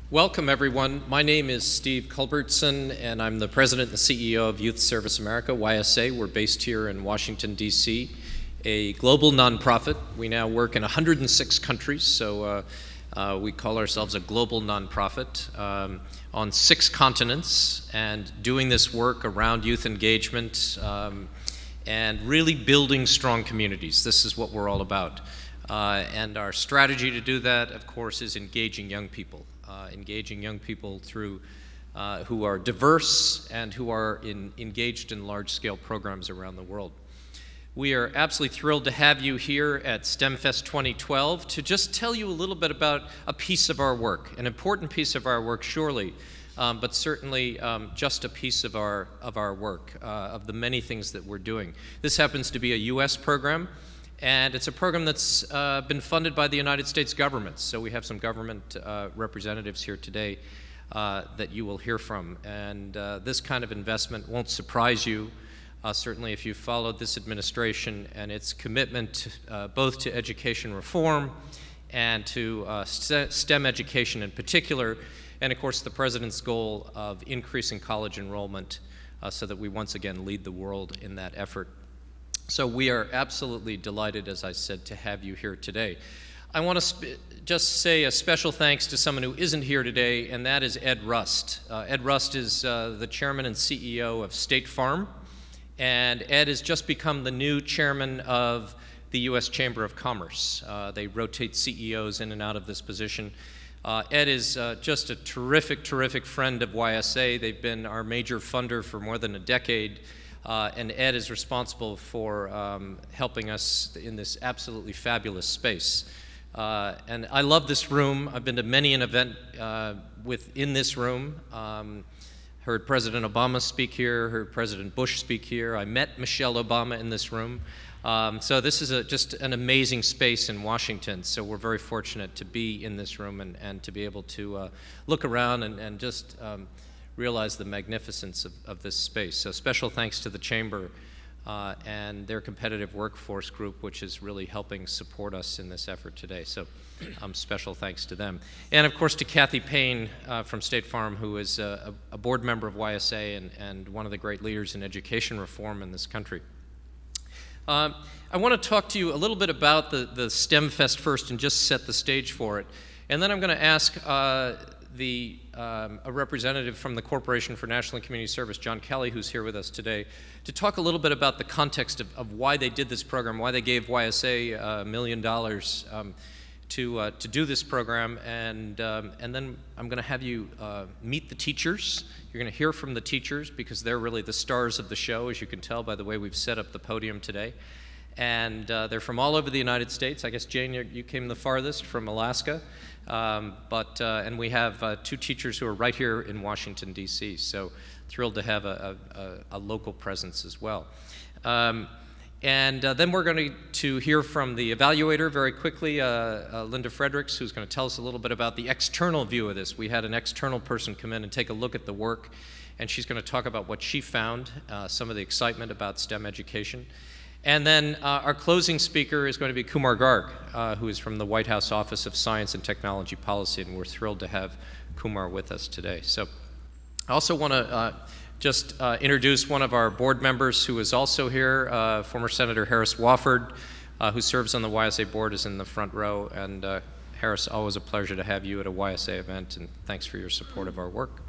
Welcome, everyone. My name is Steve Culbertson, and I'm the president and CEO of Youth Service America, YSA. We're based here in Washington, D.C., a global nonprofit. We now work in 106 countries, so we call ourselves a global nonprofit on 6 continents, and doing this work around youth engagement and really building strong communities. This is what we're all about. And our strategy to do that, of course, is engaging young people. Engaging young people through who are diverse and who are engaged in large-scale programs around the world. We are absolutely thrilled to have you here at STEMfest 2012 to just tell you a little bit about a piece of our work, an important piece of our work, surely, but certainly just a piece of our work, of the many things that we're doing. This happens to be a U.S. program, and it's a program that's been funded by the United States government. So we have some government representatives here today that you will hear from. And this kind of investment won't surprise you, certainly if you've followed this administration and its commitment both to education reform and to STEM education in particular, and of course the President's goal of increasing college enrollment so that we once again lead the world in that effort. So we are absolutely delighted, as I said, to have you here today. I want to just say a special thanks to someone who isn't here today, and that is Ed Rust. Ed Rust is the chairman and CEO of State Farm, and Ed has just become the new chairman of the U.S. Chamber of Commerce. They rotate CEOs in and out of this position. Ed is just a terrific, terrific friend of YSA. They've been our major funder for more than a decade. And Ed is responsible for helping us in this absolutely fabulous space. And I love this room. I've been to many an event within this room. Heard President Obama speak here, heard President Bush speak here. I met Michelle Obama in this room. So this is just an amazing space in Washington. So we're very fortunate to be in this room and to be able to look around and just realize the magnificence of this space. So special thanks to the Chamber and their competitive workforce group, which is really helping support us in this effort today. So special thanks to them. And of course to Kathy Payne from State Farm, who is a board member of YSA and one of the great leaders in education reform in this country. I want to talk to you a little bit about the STEMfest first and just set the stage for it. And then I'm going to ask a representative from the Corporation for National and Community Service, John Kelly, who's here with us today, to talk a little bit about the context of why they did this program, why they gave YSA $1 million to do this program, and then I'm going to have you meet the teachers. You're going to hear from the teachers because they're really the stars of the show, as you can tell by the way we've set up the podium today. And they're from all over the United States. I guess, Jane, you came the farthest from Alaska. And we have 2 teachers who are right here in Washington, D.C., so thrilled to have a local presence as well. Then we're going to hear from the evaluator very quickly, Linda Fredericks, who's going to tell us a little bit about the external view of this. We had an external person come in and take a look at the work, and she's going to talk about what she found, some of the excitement about STEM education. And then our closing speaker is going to be Kumar Garg, who is from the White House Office of Science and Technology Policy, and we're thrilled to have Kumar with us today. So I also want to just introduce one of our board members who is also here, former Senator Harris Wofford, who serves on the YSA board, is in the front row. And Harris, always a pleasure to have you at a YSA event, and thanks for your support of our work.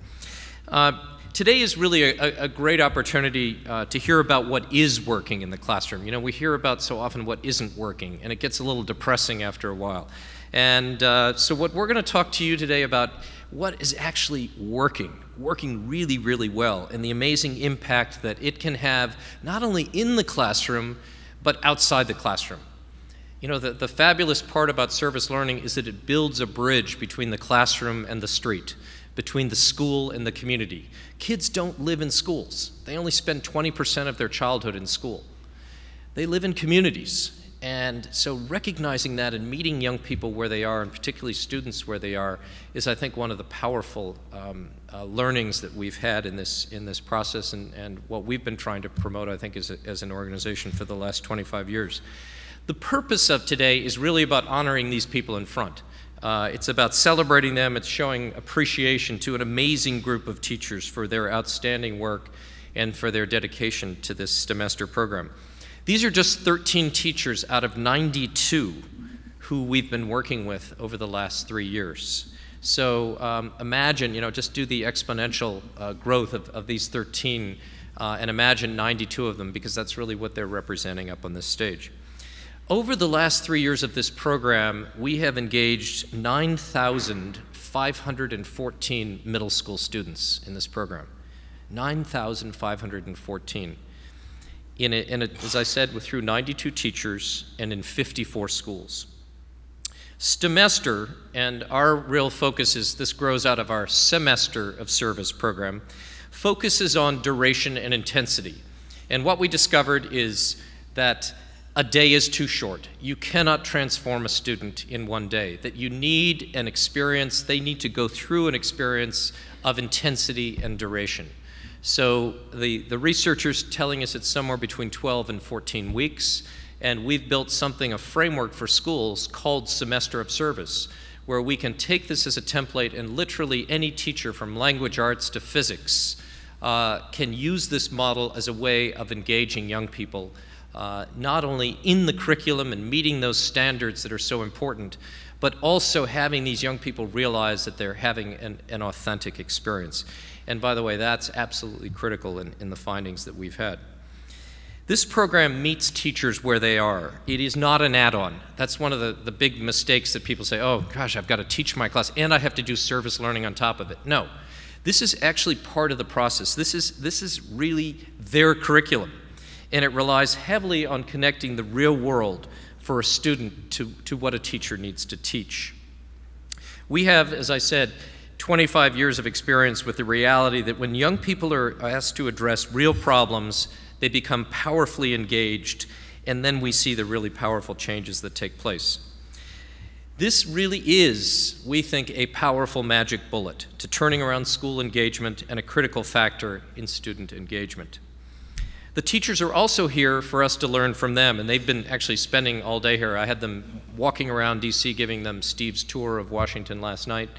Today is really a great opportunity to hear about what is working in the classroom. You know, we hear about so often what isn't working, and it gets a little depressing after a while. And so what we're going to talk to you today about what is actually working really, really well, and the amazing impact that it can have not only in the classroom, but outside the classroom. You know, the fabulous part about service learning is that it builds a bridge between the classroom and the street, between the school and the community. Kids don't live in schools. They only spend 20% of their childhood in school. They live in communities. And so recognizing that and meeting young people where they are, and particularly students where they are, is I think one of the powerful learnings that we've had in this process, and what we've been trying to promote, I think, as an organization for the last 25 years. The purpose of today is really about honoring these people in front. It's about celebrating them. It's showing appreciation to an amazing group of teachers for their outstanding work and for their dedication to this STEMester program. These are just 13 teachers out of 92 who we've been working with over the last 3 years. So imagine, just do the exponential growth of these 13 and imagine 92 of them, because that's really what they're representing up on this stage. Over the last 3 years of this program, we have engaged 9,514 middle school students in this program. 9,514. As I said, we're through 92 teachers and in 54 schools. STEMester, and our real focus is, this grows out of our semester of service program, focuses on duration and intensity. And what we discovered is that a day is too short. You cannot transform a student in one day, that you need an experience, they need to go through an experience of intensity and duration. So the researchers telling us it's somewhere between 12 and 14 weeks, and we've built something, a framework for schools called Semester of Service, where we can take this as a template and literally any teacher from language arts to physics can use this model as a way of engaging young people, not only in the curriculum and meeting those standards that are so important, but also having these young people realize that they're having an authentic experience. And by the way, that's absolutely critical in the findings that we've had. This program meets teachers where they are. It is not an add-on. That's one of the big mistakes that people say, oh gosh, I've got to teach my class and I have to do service learning on top of it. No, this is actually part of the process. This is really their curriculum, and it relies heavily on connecting the real world for a student to what a teacher needs to teach. We have, as I said, 25 years of experience with the reality that when young people are asked to address real problems, they become powerfully engaged, and then we see the really powerful changes that take place. This really is, we think, a powerful magic bullet to turning around school engagement and a critical factor in student engagement. The teachers are also here for us to learn from them, and they've been actually spending all day here. I had them walking around DC giving them Steve's tour of Washington last night.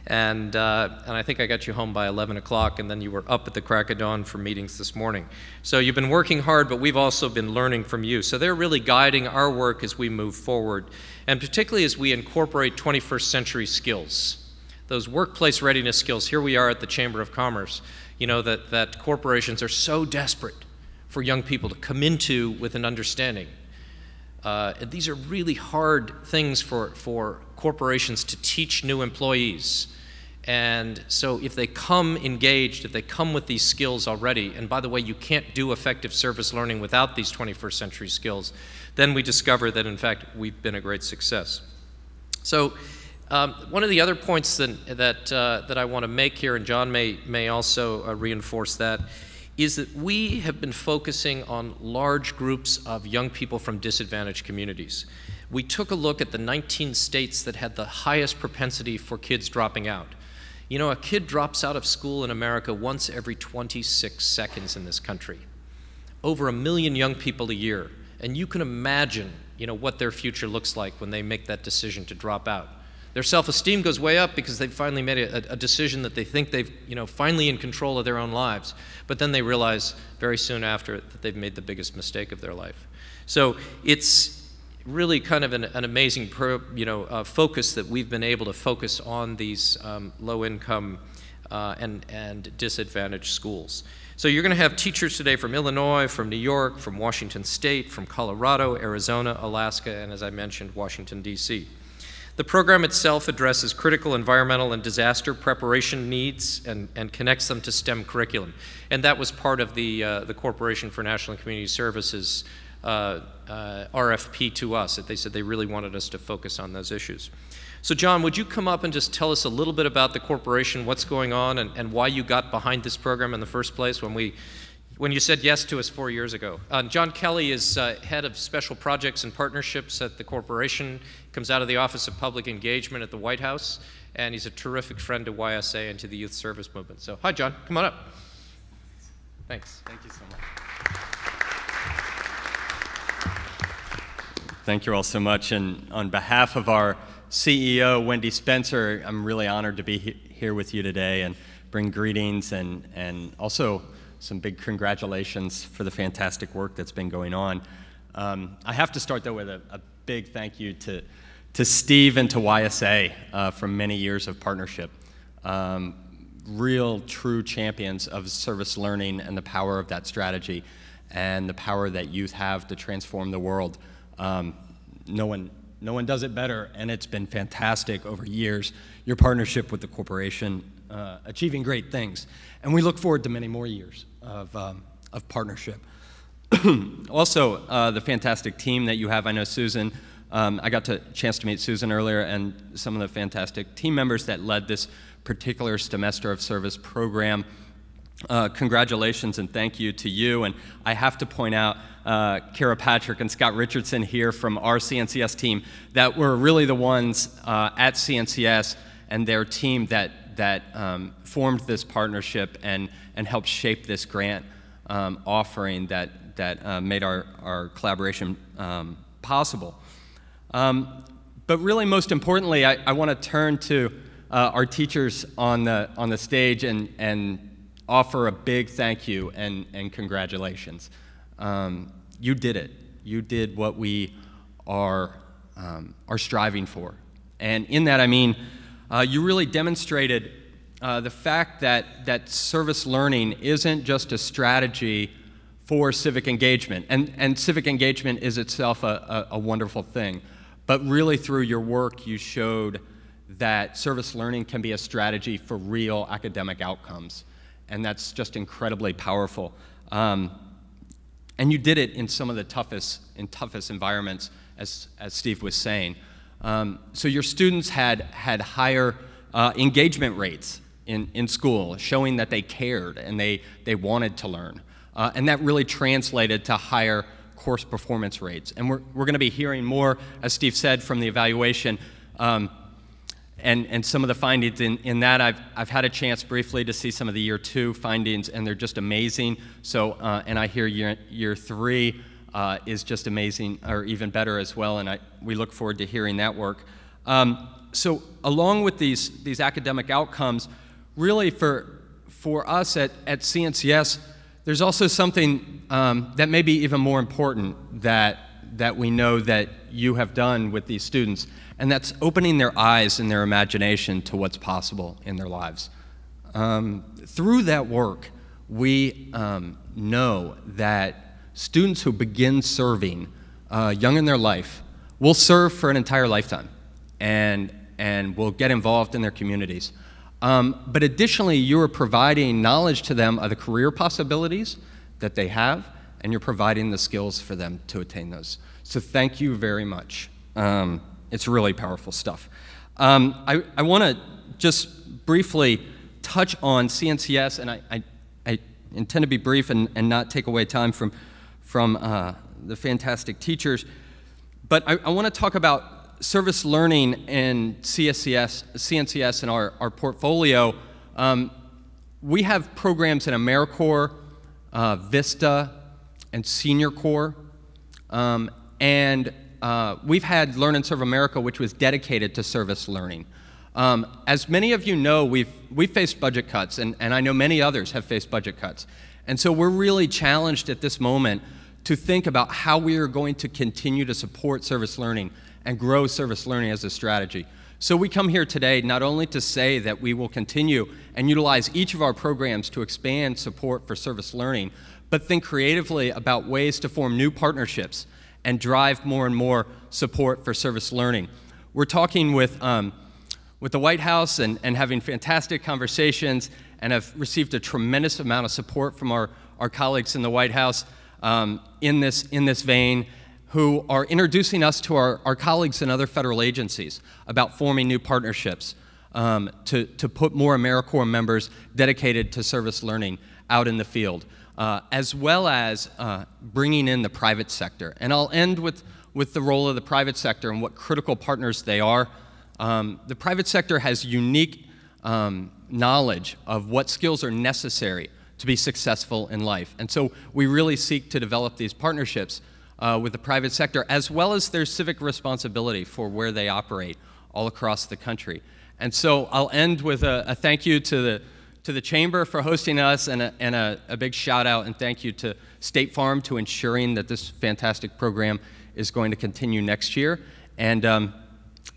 And I think I got you home by 11 o'clock, and then you were up at the crack of dawn for meetings this morning. So you've been working hard, but we've also been learning from you. So they're really guiding our work as we move forward, and particularly as we incorporate 21st century skills, those workplace readiness skills. Here we are at the Chamber of Commerce, that corporations are so desperate for young people to come into with an understanding. These are really hard things for corporations to teach new employees. And so if they come engaged, if they come with these skills already, and by the way, you can't do effective service learning without these 21st century skills, then we discover that, in fact, we've been a great success. So one of the other points that I want to make here, and John may also reinforce that, is that we have been focusing on large groups of young people from disadvantaged communities. We took a look at the 19 states that had the highest propensity for kids dropping out. A kid drops out of school in America once every 26 seconds in this country. Over 1 million young people a year. And you can imagine, what their future looks like when they make that decision to drop out. Their self-esteem goes way up because they've finally made a decision that they think they've, finally in control of their own lives. But then they realize very soon after that they've made the biggest mistake of their life. So it's really kind of an amazing focus that we've been able to focus on these low-income and disadvantaged schools. So you're going to have teachers today from Illinois, from New York, from Washington State, from Colorado, Arizona, Alaska, and as I mentioned, Washington, D.C. The program itself addresses critical environmental and disaster preparation needs and connects them to STEM curriculum. And that was part of the Corporation for National and Community Services RFP to us, that they said they really wanted us to focus on those issues. So John, would you come up and just tell us a little bit about the corporation, what's going on, and why you got behind this program in the first place when you said yes to us 4 years ago. John Kelly is head of special projects and partnerships at the corporation, comes out of the Office of Public Engagement at the White House, and he's a terrific friend to YSA and to the youth service movement. So hi, John, come on up. Thanks. Thank you so much. Thank you all so much, and on behalf of our CEO, Wendy Spencer. I'm really honored to be here with you today and bring greetings and also some big congratulations for the fantastic work that's been going on. I have to start, though, with a big thank you to Steve and to YSA for many years of partnership. Real, true champions of service learning and the power of that strategy and the power that youth have to transform the world. No one does it better, and it's been fantastic over years, your partnership with the corporation, achieving great things. And we look forward to many more years of partnership. Also, the fantastic team that you have. I know Susan, I got a chance to meet Susan earlier, and some of the fantastic team members that led this particular Semester of Service program. Congratulations and thank you to you. And I have to point out Kara Patrick and Scott Richardson here from our CNCS team that were really the ones at CNCS and their team that formed this partnership and helped shape this grant offering that made our collaboration possible. But really, most importantly, I want to turn to our teachers on the stage and offer a big thank you and congratulations. You did it. You did what we are striving for. And in that, I mean, you really demonstrated the fact that service learning isn't just a strategy for civic engagement. And civic engagement is itself a wonderful thing. But really, through your work, you showed that service learning can be a strategy for real academic outcomes. And that's just incredibly powerful. And you did it in some of the toughest environments, as Steve was saying. So your students had higher engagement rates in school, showing that they cared and they wanted to learn. And that really translated to higher course performance rates. And we're going to be hearing more, as Steve said, from the evaluation and some of the findings in that. I've had a chance briefly to see some of the year 2 findings, and they're just amazing. So, and I hear year 3 is just amazing, or even better as well, and we look forward to hearing that work. So along with these academic outcomes, really for us at CNCS, there's also something that may be even more important that we know that you have done with these students, and that's opening their eyes and their imagination to what's possible in their lives. Through that work, we know that students who begin serving young in their life will serve for an entire lifetime and will get involved in their communities. But additionally, you are providing knowledge to them of the career possibilities that they have, and you're providing the skills for them to attain those. So thank you very much. It's really powerful stuff. I want to just briefly touch on CNCS, and I intend to be brief and not take away time from the fantastic teachers. But I want to talk about service learning in CNCS in our portfolio. We have programs in AmeriCorps, Vista, and Senior Corps. And we've had Learn and Serve America, which was dedicated to service learning. As many of you know, we've faced budget cuts, and I know many others have faced budget cuts. And so we're really challenged at this moment to think about how we are going to continue to support service learning and grow service learning as a strategy. So we come here today not only to say that we will continue and utilize each of our programs to expand support for service learning, but think creatively about ways to form new partnerships and drive more and more support for service learning. We're talking with the White House and having fantastic conversations, and have received a tremendous amount of support from our colleagues in the White House in this vein, who are introducing us to our colleagues in other federal agencies about forming new partnerships to put more AmeriCorps members dedicated to service learning out in the field, as well as bringing in the private sector. And I'll end with the role of the private sector and what critical partners they are. The private sector has unique knowledge of what skills are necessary to be successful in life. And so we really seek to develop these partnerships with the private sector, as well as their civic responsibility for where they operate all across the country. And so I'll end with a thank you to the Chamber for hosting us, and a big shout out and thank you to State Farm to ensuring that this fantastic program is going to continue next year. And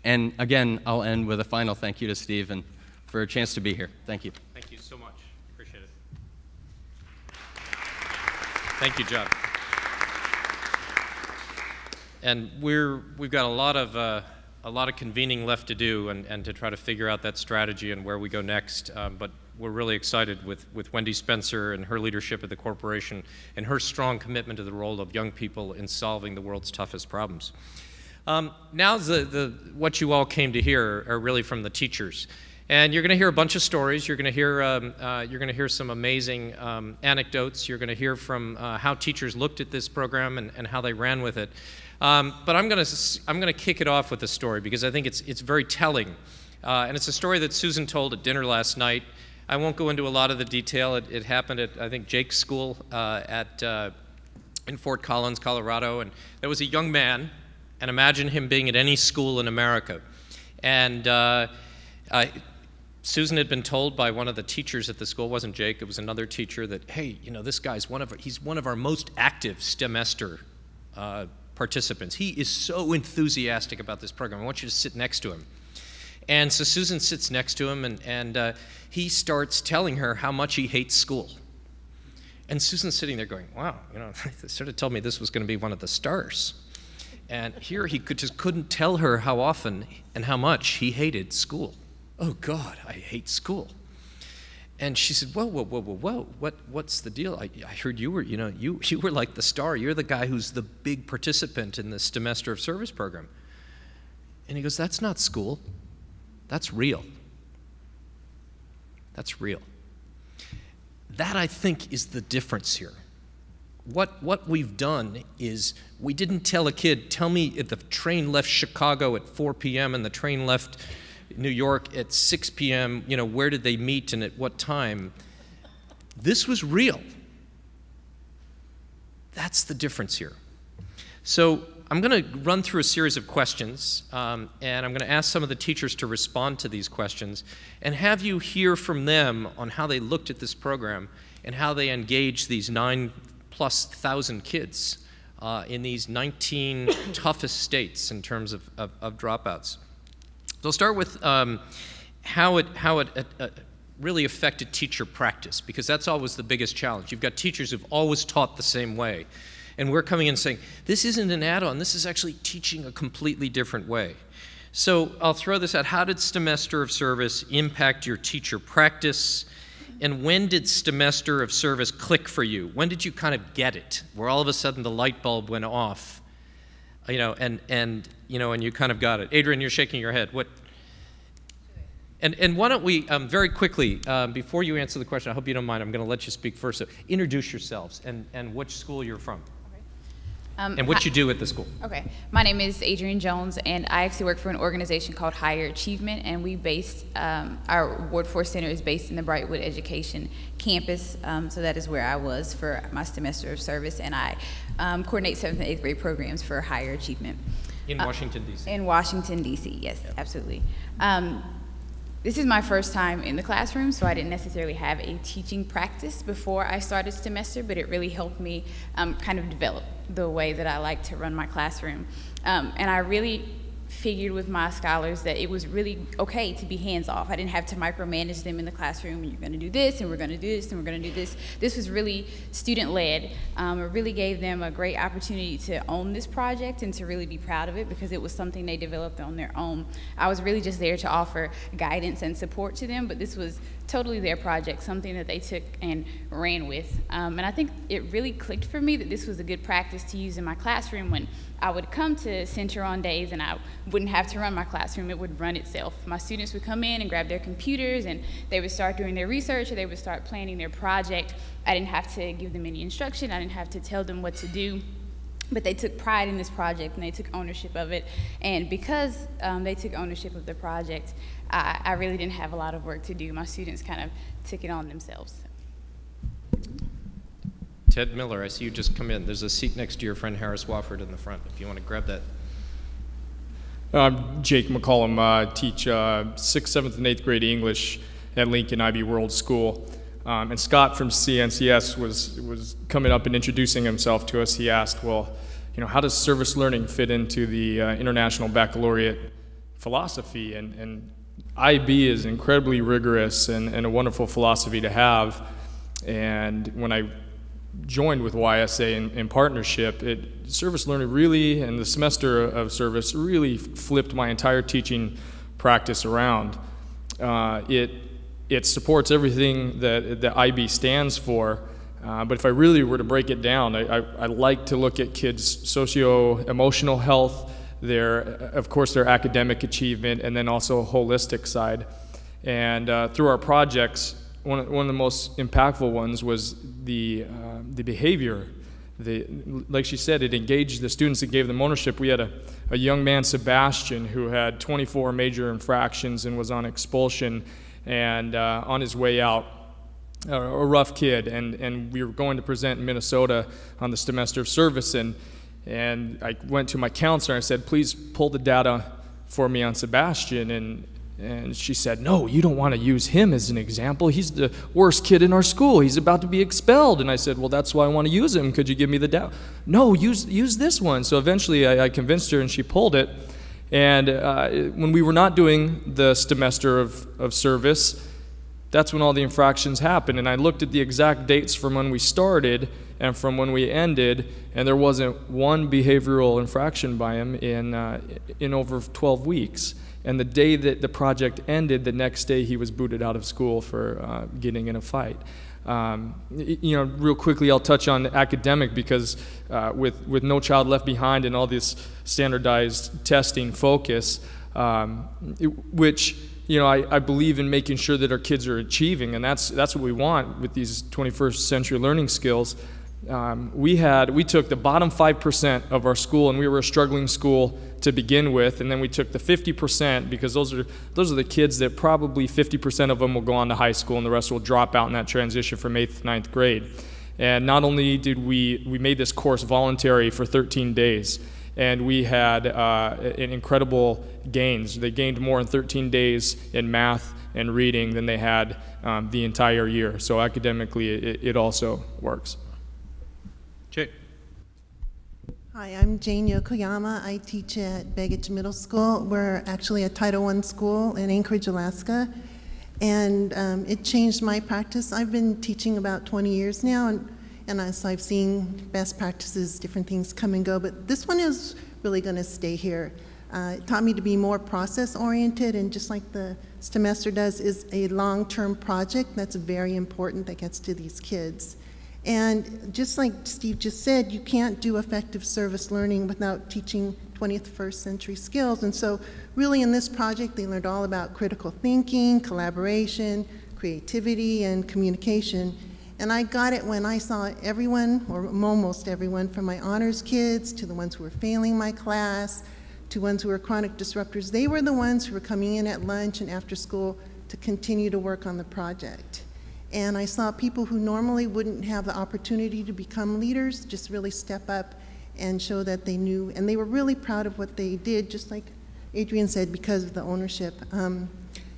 again, I'll end with a final thank you to Steve and for a chance to be here. Thank you. Thank you so much. Appreciate it. Thank you, John. And we've got a lot of convening left to do and to try to figure out that strategy and where we go next. But we're really excited with Wendy Spencer and her leadership at the corporation and her strong commitment to the role of young people in solving the world's toughest problems. Now what you all came to hear are really from the teachers. And you're going to hear a bunch of stories. You're going to hear some amazing anecdotes. You're going to hear from how teachers looked at this program and how they ran with it. But I'm going to kick it off with a story because I think it's very telling. And it's a story that Susan told at dinner last night. I won't go into a lot of the detail. It happened at, I think, Jake's school in Fort Collins, Colorado. And there was a young man, and imagine him being at any school in America. And Susan had been told by one of the teachers at the school, it wasn't Jake, it was another teacher, that, hey, you know, this guy's he's one of our most active STEMester participants. He is so enthusiastic about this program. I want you to sit next to him. And so Susan sits next to him, and he starts telling her how much he hates school. And Susan's sitting there going, wow, you know, they sort of told me this was going to be one of the stars. And here he just couldn't tell her how often and how much he hated school. Oh, God, I hate school. And she said, whoa, whoa, whoa, whoa, whoa, what's the deal? I heard you were, you know, you were like the star. You're the guy who's the big participant in the STEMester of Service program. And he goes, that's not school. That's real. That's real. That, I think, is the difference here. What we've done is we didn't tell a kid, tell me if the train left Chicago at 4 p.m. and the train left New York at 6 p.m., you know, where did they meet and at what time? This was real. That's the difference here. So I'm going to run through a series of questions, and I'm going to ask some of the teachers to respond to these questions and have you hear from them on how they looked at this program and how they engaged these 9,000+ kids in these 19 toughest states in terms of dropouts. So I'll start with how it really affected teacher practice, because that's always the biggest challenge. You've got teachers who've always taught the same way. And we're coming in saying, this isn't an add-on, this is actually teaching a completely different way. So I'll throw this out. How did STEMester of Service impact your teacher practice? And when did STEMester of Service click for you? When did you kind of get it, where all of a sudden the light bulb went off? You know, and you kind of got it. Adrian, you're shaking your head. What? And why don't we very quickly, before you answer the question, I hope you don't mind, I'm going to let you speak first. So introduce yourselves and which school you're from. Okay. And what you do at the school. Okay. My name is Adrian Jones, and I actually work for an organization called Higher Achievement, and we based, our Ward 4 Center is based in the Brightwood Education campus, so that is where I was for my STEMester of Service, and I coordinate 7th and 8th grade programs for Higher Achievement. In Washington, D.C.? In Washington, D.C., yes, yep. Absolutely. This is my first time in the classroom, so I didn't necessarily have a teaching practice before I started STEMester, but it really helped me kind of develop the way that I like to run my classroom. And I really figured with my scholars that it was really okay to be hands-off. I didn't have to micromanage them in the classroom. You're going to do this, and we're going to do this, and we're going to do this. This was really student-led. It really gave them a great opportunity to own this project and to really be proud of it, because it was something they developed on their own. I was really just there to offer guidance and support to them, but this was totally their project, something that they took and ran with. And I think it really clicked for me that this was a good practice to use in my classroom when I would come to center on days and I wouldn't have to run my classroom. It would run itself. My students would come in and grab their computers and they would start doing their research, or they would start planning their project. I didn't have to give them any instruction. I didn't have to tell them what to do. But they took pride in this project and they took ownership of it. And because they took ownership of the project, I really didn't have a lot of work to do. My students kind of took it on themselves. Ted Miller, I see you just come in. There's a seat next to your friend Harris Wofford in the front, if you want to grab that. I'm Jake McCollum, teach 6th, 7th, and 8th grade English at Lincoln IB World School. And Scott from CNCS was coming up and introducing himself to us. He asked, well, how does service learning fit into the International Baccalaureate philosophy? And IB is incredibly rigorous and a wonderful philosophy to have. And when I joined with YSA in partnership, service learning really, and the semester of service really flipped my entire teaching practice around. It supports everything that IB stands for, but if I really were to break it down, I like to look at kids' socio-emotional health, of course their academic achievement, and then also a holistic side. And through our projects, one of the most impactful ones was the behavior. Like she said, it engaged the students and gave them ownership. We had a young man, Sebastian, who had 24 major infractions and was on expulsion and on his way out, a rough kid. And we were going to present in Minnesota on the semester of service, and I went to my counselor and I said, please pull the data for me on Sebastian. And she said, no, you don't want to use him as an example. He's the worst kid in our school. He's about to be expelled. And I said, well, that's why I want to use him. Could you give me the data? No, use this one. So eventually I convinced her and she pulled it. And when we were not doing the semester of service, that's when all the infractions happened. And I looked at the exact dates from when we started and from when we ended, and there wasn't one behavioral infraction by him in over 12 weeks. And the day that the project ended, the next day he was booted out of school for getting in a fight. Real quickly, I'll touch on academic because with No Child Left Behind and all this standardized testing focus, which I believe in making sure that our kids are achieving, and that's what we want with these 21st century learning skills. We took the bottom 5% of our school, and we were a struggling school to begin with, and then we took the 50% because those are the kids that probably 50% of them will go on to high school and the rest will drop out in that transition from 8th to 9th grade. And not only did we made this course voluntary for 13 days, and we had an incredible gains. They gained more in 13 days in math and reading than they had the entire year. So academically, it also works. Jay. Hi, I'm Jane Yokoyama. I teach at Baggage Middle School. We're actually a Title I school in Anchorage, Alaska. And it changed my practice. I've been teaching about 20 years now, and so I've seen best practices, different things come and go, but this one is really going to stay here. It taught me to be more process-oriented, and just like the STEMfest does, is a long-term project that's very important that gets to these kids. And just like Steve just said, you can't do effective service learning without teaching 21st century skills. And so really in this project, they learned all about critical thinking, collaboration, creativity, and communication. And I got it when I saw everyone, or almost everyone, from my honors kids to the ones who were failing my class, to ones who were chronic disruptors. They were the ones who were coming in at lunch and after school to continue to work on the project. And I saw people who normally wouldn't have the opportunity to become leaders just really step up and show that they knew. And they were really proud of what they did, just like Adrian said, because of the ownership.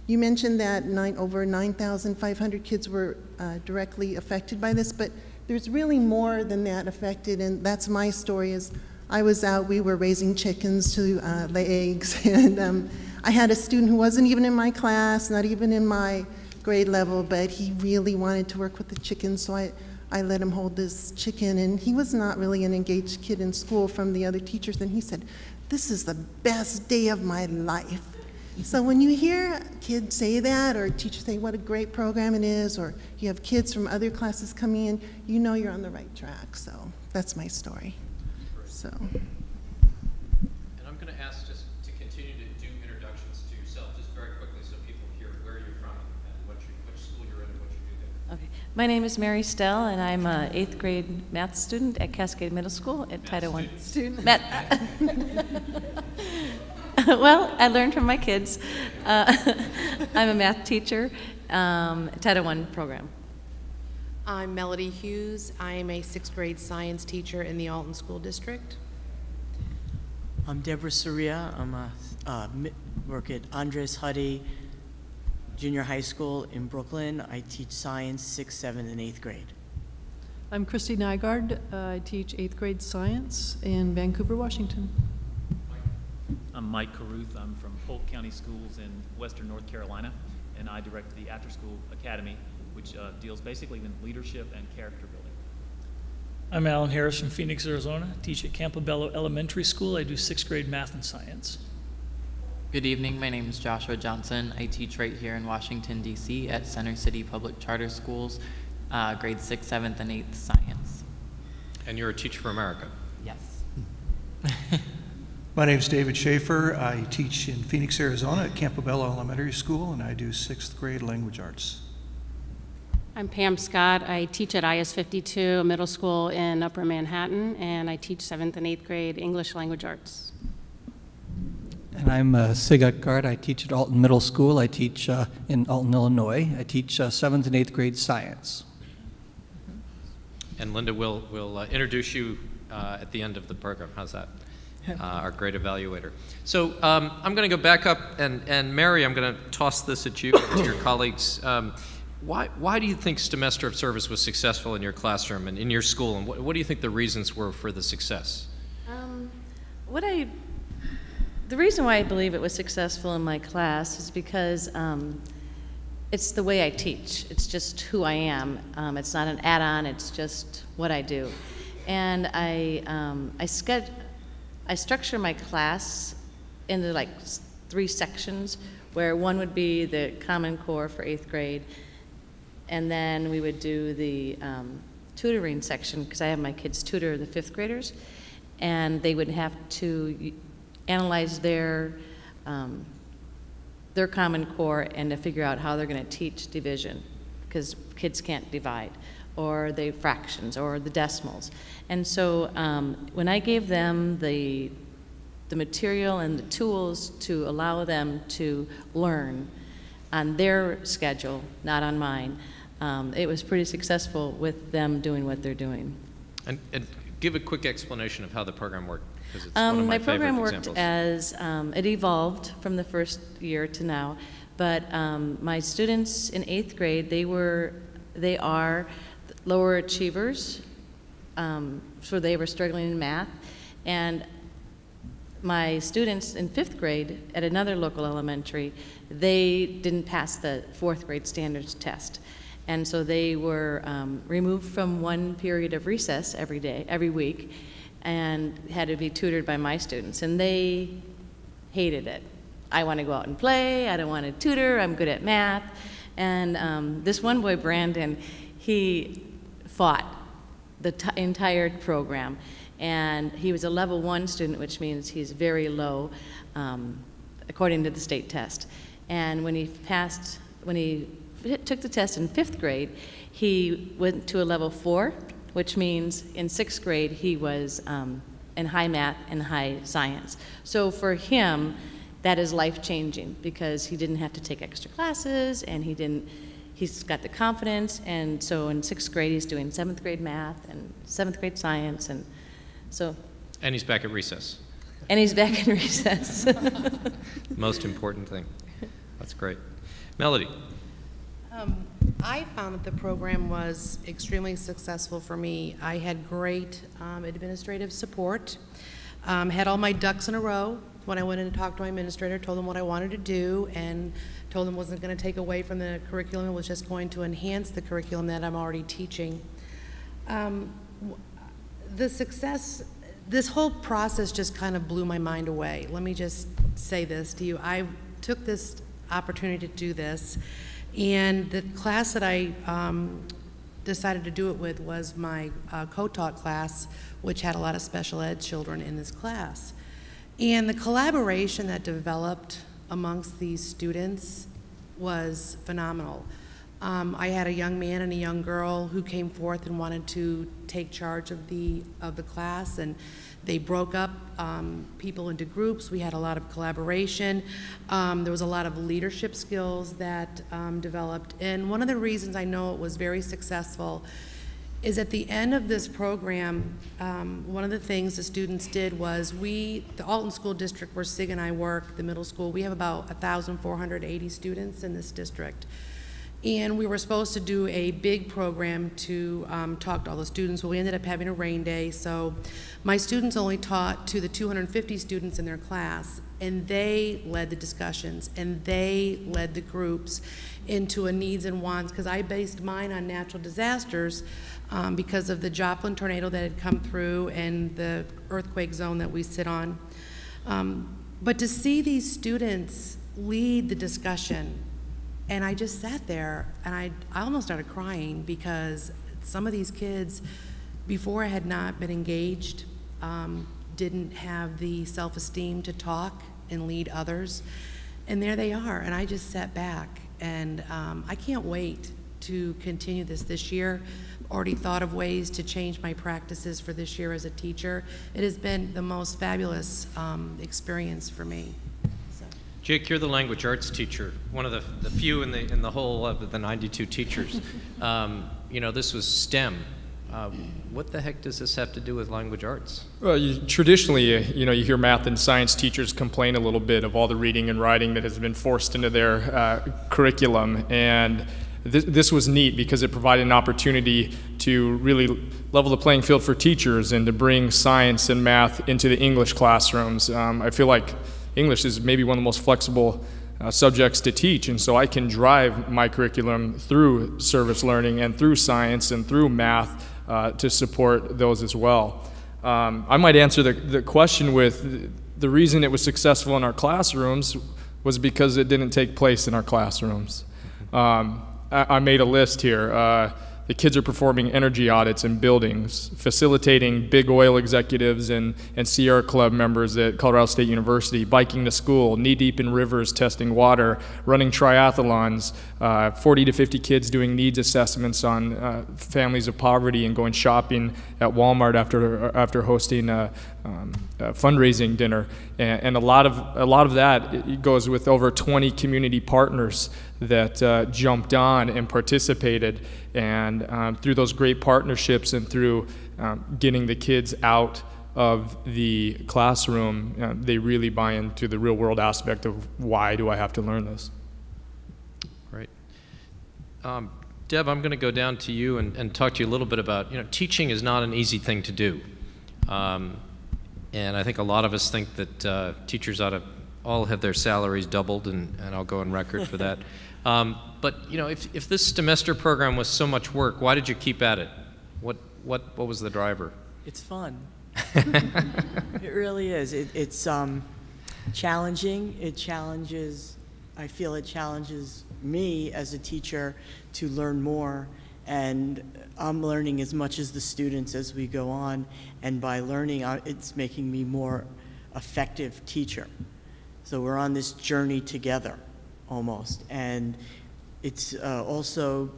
You mentioned that over 9,500 kids were directly affected by this, but there's really more than that affected, and that's my story. Is I was out, we were raising chickens to lay eggs, and I had a student who wasn't even in my class, not even in my grade level, but he really wanted to work with the chickens, so I let him hold this chicken, and he was not really an engaged kid in school from the other teachers, and he said, "This is the best day of my life." So when you hear kids say that, or teachers say what a great program it is, or you have kids from other classes coming in, you know you're on the right track. So that's my story. So. And I'm going to ask just to continue to do introductions to yourself, just very quickly, so people hear where you're from and which school you're in and what you do there. Okay. My name is Mary Stell, and I'm an 8th grade math student at Cascade Middle School at Title I. Well, I learned from my kids. I'm a math teacher, Title I program. I'm Melody Hughes. I am a 6th grade science teacher in the Alton School District. I'm Deborah Soria. Work at Andres Huddy Junior High School in Brooklyn. I teach science 6th, 7th, and 8th grade. I'm Christy Nygaard. I teach 8th grade science in Vancouver, Washington. I'm Mike Caruth. I'm from Polk County Schools in Western North Carolina, and I direct the After School Academy, which deals basically with leadership and character building. I'm Alan Harris from Phoenix, Arizona. I teach at Campobello Elementary School. I do 6th grade math and science. Good evening. My name is Joshua Johnson. I teach right here in Washington, D.C. at Center City Public Charter Schools, grades 6th, 7th, and 8th science. And you're a Teach for America. Yes. My name is David Schaefer. I teach in Phoenix, Arizona at Campobello Elementary School, and I do 6th grade language arts. I'm Pam Scott. I teach at IS-52, a middle school in Upper Manhattan, and I teach 7th and 8th grade English language arts. And I'm Sigat Gard. I teach at Alton Middle School. I teach in Alton, Illinois. I teach 7th and 8th grade science. And Linda will introduce you at the end of the program. How's that? Our great evaluator. So I'm going to go back up, and Mary, I'm going to toss this at you and to your colleagues. Why do you think STEMester of Service was successful in your classroom and in your school, and what do you think the reasons were for the success? The reason why I believe it was successful in my class is because it's the way I teach. It's just who I am. It's not an add-on, it's just what I do. And I structure my class into like 3 sections, where one would be the Common Core for 8th grade, and then we would do the tutoring section, because I have my kids tutor the 5th graders, and they would have to analyze their Common Core and to figure out how they're going to teach division, because kids can't divide, or the fractions, or the decimals. And so when I gave them the material and the tools to allow them to learn on their schedule, not on mine, it was pretty successful with them doing what they're doing. And give a quick explanation of how the program worked, because it's one of my program favorite worked examples. as, it evolved from the first year to now, but my students in 8th grade, they are lower achievers, so they were struggling in math, and my students in 5th grade at another local elementary, they didn't pass the 4th grade standards test. And so they were removed from one period of recess every week, and had to be tutored by my students. And they hated it. I want to go out and play, I don't want to tutor, I'm good at math. And this one boy, Brandon, he fought the entire program. And he was a level 1 student, which means he's very low according to the state test. And when he took the test in 5th grade, he went to a level 4, which means in 6th grade he was in high math and high science. So for him, that is life-changing, because he didn't have to take extra classes, and he's got the confidence. And so in 6th grade he's doing 7th grade math and 7th grade science, and so. And he's back at recess. And he's back in recess. Most important thing. That's great. Melody. I found that the program was extremely successful for me. I had great administrative support, had all my ducks in a row. When I went in and talked to my administrator, told them what I wanted to do, and told them it wasn't going to take away from the curriculum, it was just going to enhance the curriculum that I'm already teaching. The success, this whole process just kind of blew my mind away. Let me just say this to you. I took this opportunity to do this, and the class that I decided to do it with was my co-taught class, which had a lot of special ed children in this class. And the collaboration that developed amongst these students was phenomenal. I had a young man and a young girl who came forth and wanted to take charge of the class, and they broke up people into groups. We had a lot of collaboration. There was a lot of leadership skills that developed. And one of the reasons I know it was very successful is at the end of this program, one of the things the students did was the Alton School District where Sig and I work, the middle school, we have about 1,480 students in this district. And we were supposed to do a big program to talk to all the students. Well, we ended up having a rain day, so my students only taught to the 250 students in their class, and they led the discussions, and they led the groups into a needs and wants, because I based mine on natural disasters because of the Joplin tornado that had come through and the earthquake zone that we sit on. But to see these students lead the discussion, and I just sat there and I almost started crying, because some of these kids, before I had not been engaged, didn't have the self-esteem to talk and lead others. And there they are, and I just sat back, and I can't wait to continue this year. Already thought of ways to change my practices for this year as a teacher. It has been the most fabulous experience for me. Jake, you're the language arts teacher, one of the few in the whole of the 92 teachers. You know, this was STEM. What the heck does this have to do with language arts? Well, traditionally, you know, you hear math and science teachers complain a little bit of all the reading and writing that has been forced into their curriculum, and this was neat because it provided an opportunity to really level the playing field for teachers and to bring science and math into the English classrooms. I feel like English is maybe one of the most flexible subjects to teach, and so I can drive my curriculum through service learning and through science and through math to support those as well. I might answer the question with the reason it was successful in our classrooms was because it didn't take place in our classrooms. I made a list here. The kids are performing energy audits in buildings, facilitating big oil executives and Sierra Club members at Colorado State University, biking to school, knee-deep in rivers testing water, running triathlons, 40 to 50 kids doing needs assessments on families of poverty, and going shopping at Walmart after hosting a fundraising dinner. And a lot of that it goes with over 20 community partners that jumped on and participated, and through those great partnerships and through getting the kids out of the classroom, they really buy into the real world aspect of why do I have to learn this. Right. Deb, I'm going to go down to you and talk to you a little bit about, you know, teaching is not an easy thing to do. And I think a lot of us think that teachers ought to all have their salaries doubled, and I'll go on record for that. But you know, if this STEMester program was so much work, why did you keep at it? What was the driver? It's fun. It really is. It's challenging. It challenges. I feel it challenges me as a teacher to learn more, and I'm learning as much as the students as we go on. And by learning, it's making me more effective teacher. So we're on this journey together, almost. And it's also,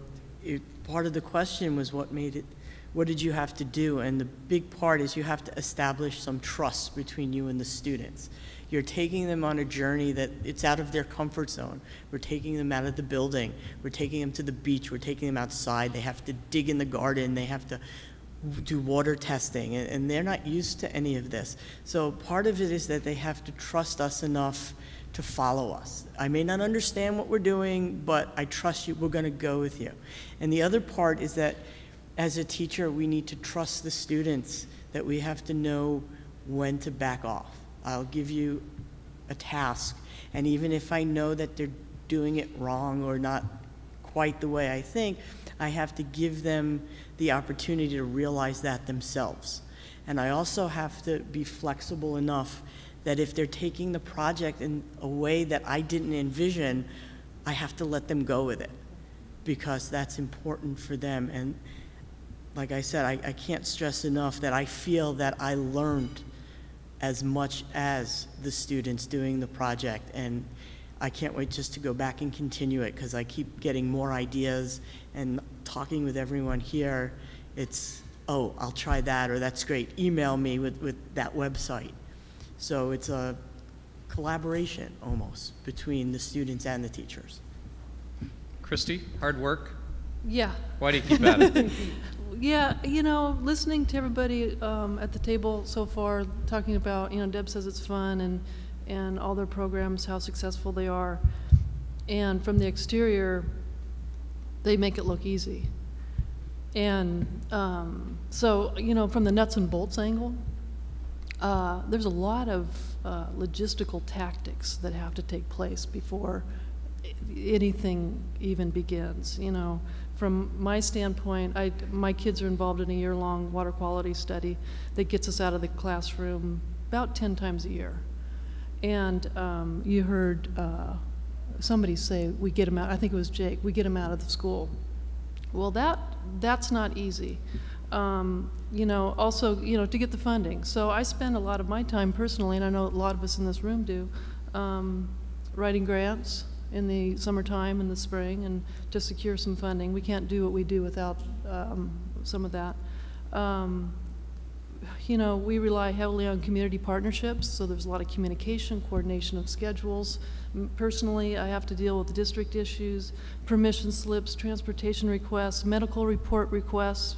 part of the question was what made it, what did you have to do? And the big part is you have to establish some trust between you and the students. You're taking them on a journey that it's out of their comfort zone. We're taking them out of the building. We're taking them to the beach. We're taking them outside. They have to dig in the garden. They have to do water testing, and they're not used to any of this. So part of it is that they have to trust us enough to follow us. I may not understand what we're doing, but I trust you, we're gonna go with you. And the other part is that as a teacher, we need to trust the students, that we have to know when to back off. I'll give you a task, and even if I know that they're doing it wrong or not quite the way I think, I have to give them the opportunity to realize that themselves. And I also have to be flexible enough that if they're taking the project in a way that I didn't envision, I have to let them go with it, because that's important for them. And like I said, I can't stress enough that I feel that I learned as much as the students doing the project, and I can't wait just to go back and continue it, because I keep getting more ideas, and talking with everyone here, it's, oh, I'll try that, or that's great, email me with that website. So it's a collaboration almost between the students and the teachers. Christy, hard work? Yeah. Why do you keep at it? Yeah, you know, listening to everybody at the table so far, talking about, you know, Deb says it's fun and all their programs, how successful they are. And from the exterior, they make it look easy. And so, you know, from the nuts and bolts angle, there's a lot of logistical tactics that have to take place before anything even begins. You know, from my standpoint, my kids are involved in a year-long water quality study that gets us out of the classroom about 10 times a year. And you heard somebody say, we get them out, I think it was Jake, we get them out of the school. Well, that's not easy. You know, also, you know, to get the funding. So I spend a lot of my time personally, and I know a lot of us in this room do, writing grants in the summertime and the spring and to secure some funding. We can't do what we do without some of that. You know, we rely heavily on community partnerships, so there's a lot of communication, coordination of schedules. Personally, I have to deal with district issues, permission slips, transportation requests, medical report requests.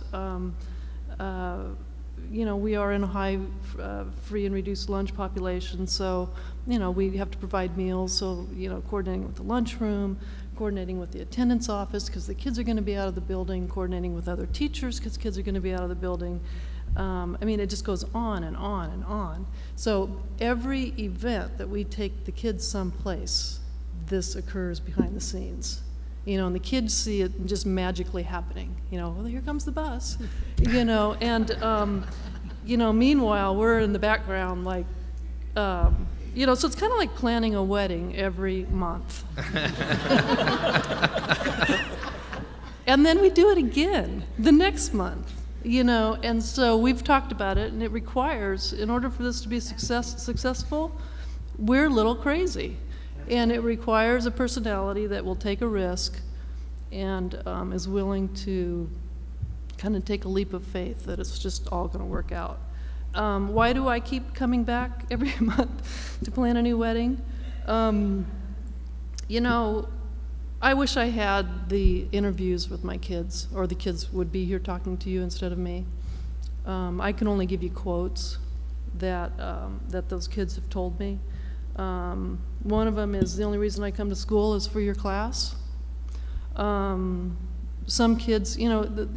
You know, we are in a high free and reduced lunch population, so, you know, we have to provide meals, so, you know, coordinating with the lunchroom, coordinating with the attendance office, because the kids are going to be out of the building, coordinating with other teachers, because kids are going to be out of the building. I mean, it just goes on and on and on. So every event that we take the kids someplace, this occurs behind the scenes. You know, and the kids see it just magically happening. You know, well, here comes the bus. You know, and, you know, meanwhile, we're in the background like, you know, so it's kind of like planning a wedding every month. And then we do it again the next month. You know, and so we've talked about it, and it requires, in order for this to be successful, we're a little crazy. And it requires a personality that will take a risk and is willing to kind of take a leap of faith that it's just all going to work out. Why do I keep coming back every month to plan a new wedding? You know, I wish I had the interviews with my kids, or the kids would be here talking to you instead of me. I can only give you quotes that, that those kids have told me. One of them is, the only reason I come to school is for your class. Some kids, you know,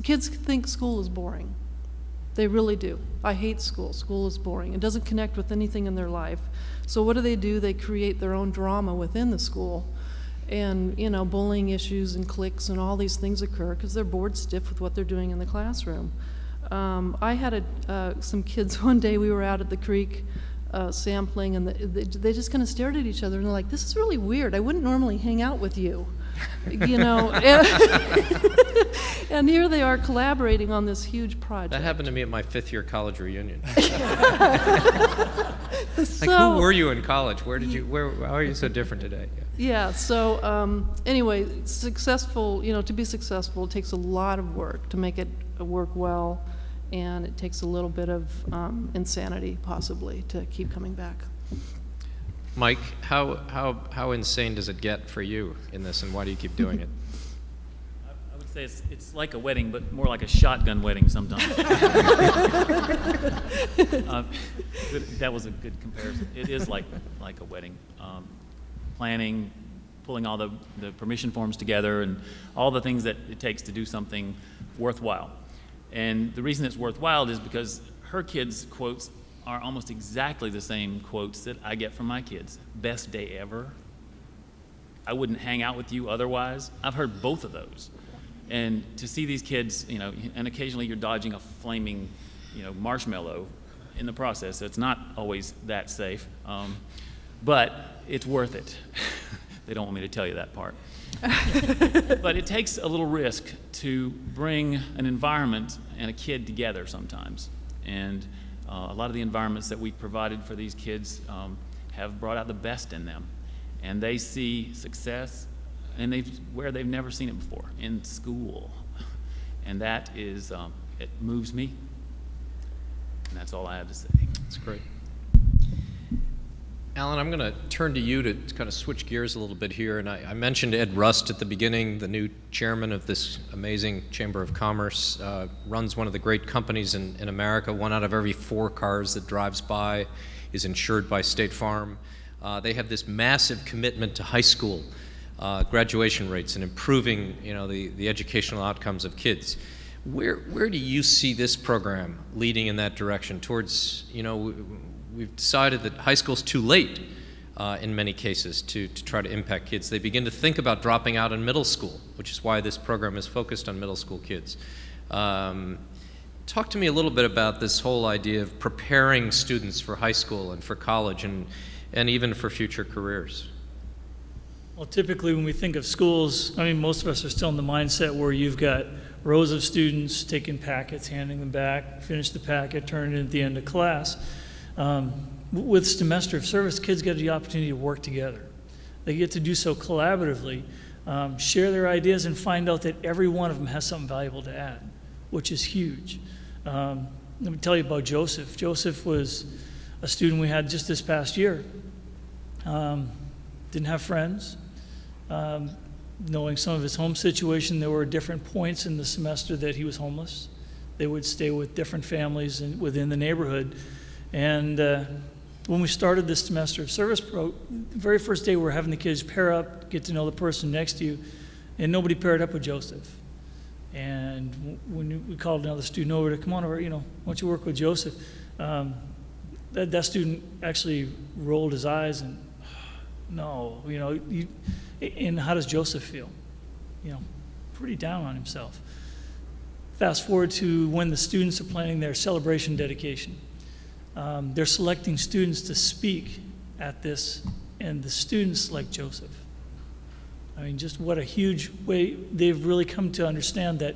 kids think school is boring. They really do. I hate school. School is boring. It doesn't connect with anything in their life. So what do? They create their own drama within the school. And, you know, bullying issues and cliques and all these things occur because they're bored stiff with what they're doing in the classroom. I had some kids one day, we were out at the creek sampling, and they just kind of stared at each other, and they're like, this is really weird. I wouldn't normally hang out with you. You know, and here they are collaborating on this huge project. That happened to me at my 5th-year college reunion. So, like, who were you in college? How are you so different today? Yeah, so anyway, successful, you know, to be successful, it takes a lot of work to make it work well, and it takes a little bit of insanity, possibly, to keep coming back. Mike, how insane does it get for you in this, and why do you keep doing it? I would say it's like a wedding, but more like a shotgun wedding sometimes. That was a good comparison. It is like a wedding. Planning, pulling all the permission forms together, and all the things that it takes to do something worthwhile. And the reason it's worthwhile is because her kids' quotes are almost exactly the same quotes that I get from my kids. Best day ever. I wouldn't hang out with you otherwise. I've heard both of those. And to see these kids, you know, and occasionally you're dodging a flaming, you know, marshmallow in the process. So it's not always that safe. But it's worth it. They don't want me to tell you that part. But it takes a little risk to bring an environment and a kid together sometimes. And a lot of the environments that we provided for these kids have brought out the best in them. And they see success where they've never seen it before, in school. And that is, it moves me. And that's all I have to say. That's great. Alan, I'm going to turn to you to kind of switch gears a little bit here. And I mentioned Ed Rust at the beginning, the new chairman of this amazing Chamber of Commerce, runs one of the great companies in America. 1 out of every 4 cars that drives by is insured by State Farm. They have this massive commitment to high school graduation rates and improving, the educational outcomes of kids. Where do you see this program leading in that direction towards, we've decided that high school's too late in many cases to try to impact kids. They begin to think about dropping out in middle school, which is why this program is focused on middle school kids. Talk to me a little bit about this whole idea of preparing students for high school and for college and even for future careers. Well, typically when we think of schools, most of us are still in the mindset where you've got rows of students taking packets, handing them back, finish the packet, turn it in at the end of class. With STEMester of Service, kids get the opportunity to work together. They get to do so collaboratively, share their ideas, and find out that every one of them has something valuable to add, which is huge. Let me tell you about Joseph. Joseph was a student we had just this past year. Didn't have friends. Knowing some of his home situation, there were different points in the semester that he was homeless. They would stay with different families within the neighborhood. And when we started this STEMester of Service the very first day we were having the kids pair up, get to know the person next to you, and nobody paired up with Joseph. And when we called another student over to come on over, why don't you work with Joseph? That student actually rolled his eyes and, no, and how does Joseph feel? Pretty down on himself. Fast forward to when the students are planning their celebration dedication. They're selecting students to speak at this, and the students like Joseph. Just what a huge way they've really come to understand that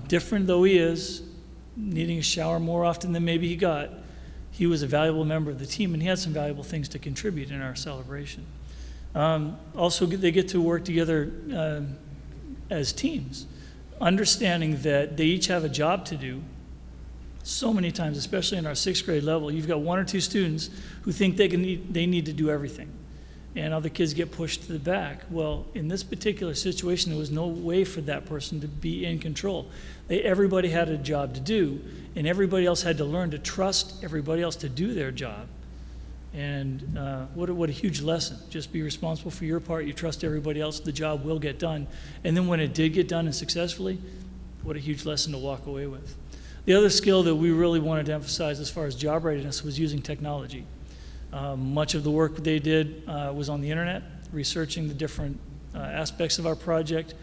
different though he is, needing a shower more often than maybe he was a valuable member of the team, and he had some valuable things to contribute in our celebration. Also, they get to work together as teams, understanding that they each have a job to do. So many times, especially in our 6th grade level, you've got 1 or 2 students who think they need to do everything, and other kids get pushed to the back. Well, in this particular situation, there was no way for that person to be in control. Everybody had a job to do, and everybody else had to learn to trust everybody else to do their job. And what a huge lesson. Just be responsible for your part. You trust everybody else, the job will get done. And then when it did get done and successfully, what a huge lesson to walk away with. The other skill that we really wanted to emphasize as far as job readiness was using technology. Much of the work they did was on the internet, researching the different aspects of our project.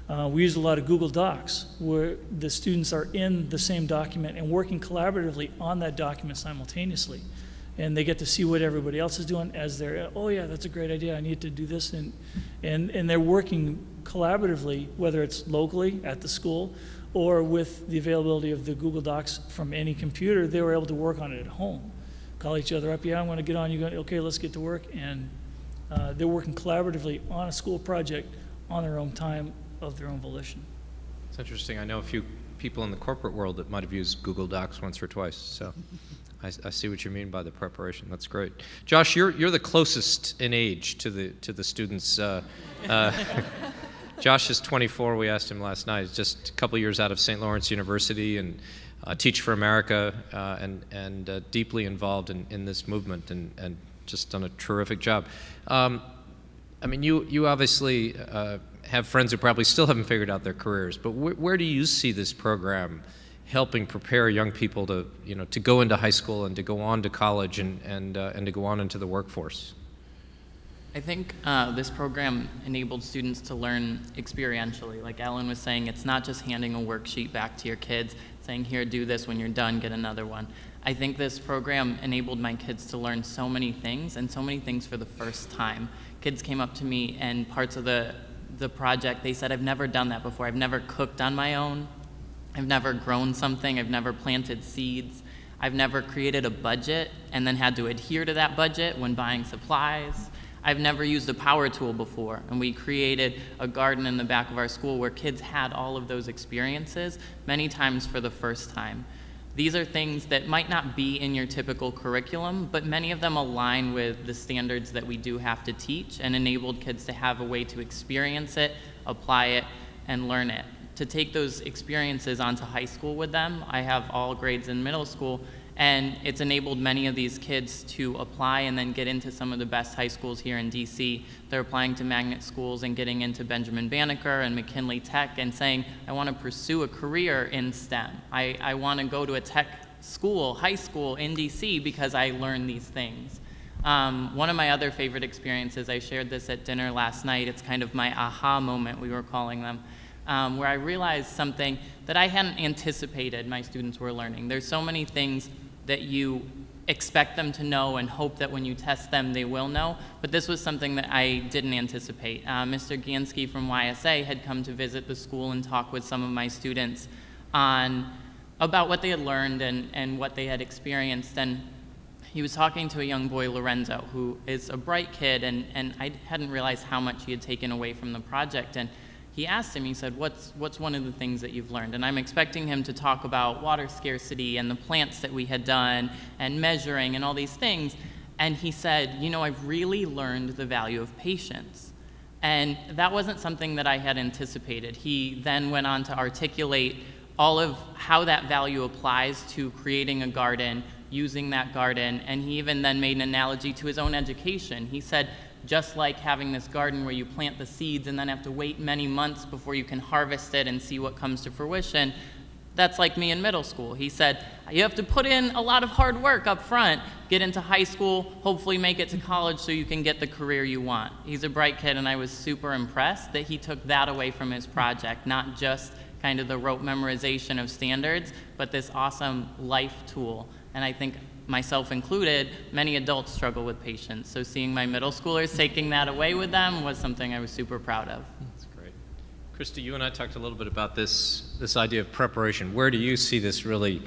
We used a lot of Google Docs, where the students are in the same document and working collaboratively on that document simultaneously. And they get to see what everybody else is doing as they're, oh yeah, that's a great idea, I need to do this. And they're working collaboratively, whether it's locally at the school or with the availability of the Google Docs from any computer, they were able to work on it at home. Call each other up, yeah, I want to get on, you go, okay, let's get to work. And they're working collaboratively on a school project on their own time, of their own volition. It's interesting. I know a few people in the corporate world that might have used Google Docs once or twice, so I see what you mean by the preparation. That's great. Josh, you're the closest in age to the students. Josh is 24. We asked him last night. He's just a couple years out of St. Lawrence University and Teach for America, and deeply involved in this movement, and just done a terrific job. You obviously have friends who probably still haven't figured out their careers, but where do you see this program helping prepare young people to go into high school and to go on to college and to go on into the workforce? I think this program enabled students to learn experientially. Like Alan was saying, it's not just handing a worksheet back to your kids, saying, here, do this, when you're done, get another one. I think this program enabled my kids to learn so many things, and so many things for the first time. Kids came up to me, and parts of the project, they said, I've never done that before. I've never cooked on my own. I've never grown something. I've never planted seeds. I've never created a budget and then had to adhere to that budget when buying supplies. I've never used a power tool before, and we created a garden in the back of our school where kids had all of those experiences, many times for the first time. These are things that might not be in your typical curriculum, but many of them align with the standards that we do have to teach and enabled kids to have a way to experience it, apply it, and learn it. To take those experiences onto high school with them, I have all grades in middle school, and it's enabled many of these kids to apply and then get into some of the best high schools here in DC. They're applying to magnet schools and getting into Benjamin Banneker and McKinley Tech and saying, I want to pursue a career in STEM. I want to go to a tech school, high school in DC because I learned these things. One of my other favorite experiences, I shared this at dinner last night, it's kind of my aha moment, we were calling them, where I realized something that I hadn't anticipated my students were learning. There's so many things that you expect them to know and hope that when you test them they will know, but this was something that I didn't anticipate. Mr. Gansky from YSA had come to visit the school and talk with some of my students about what they had learned and what they had experienced, and he was talking to a young boy, Lorenzo, who is a bright kid, and I hadn't realized how much he had taken away from the project. And he asked him, he said, what's one of the things that you've learned? And I'm expecting him to talk about water scarcity and the plants that we had done and measuring and all these things. And he said, you know, I've really learned the value of patience. And that wasn't something that I had anticipated. He then went on to articulate all of how that value applies to creating a garden, using that garden, and he even then made an analogy to his own education. He said, just like having this garden where you plant the seeds and then have to wait many months before you can harvest it and see what comes to fruition, that's like me in middle school. He said, you have to put in a lot of hard work up front, get into high school, hopefully make it to college so you can get the career you want. He's a bright kid, and I was super impressed that he took that away from his project, not just kind of the rote memorization of standards, but this awesome life tool. And I think, myself included, many adults struggle with patience. So seeing my middle schoolers taking that away with them was something I was super proud of. That's great. Krista, you and I talked a little bit about this idea of preparation. Where do you see this really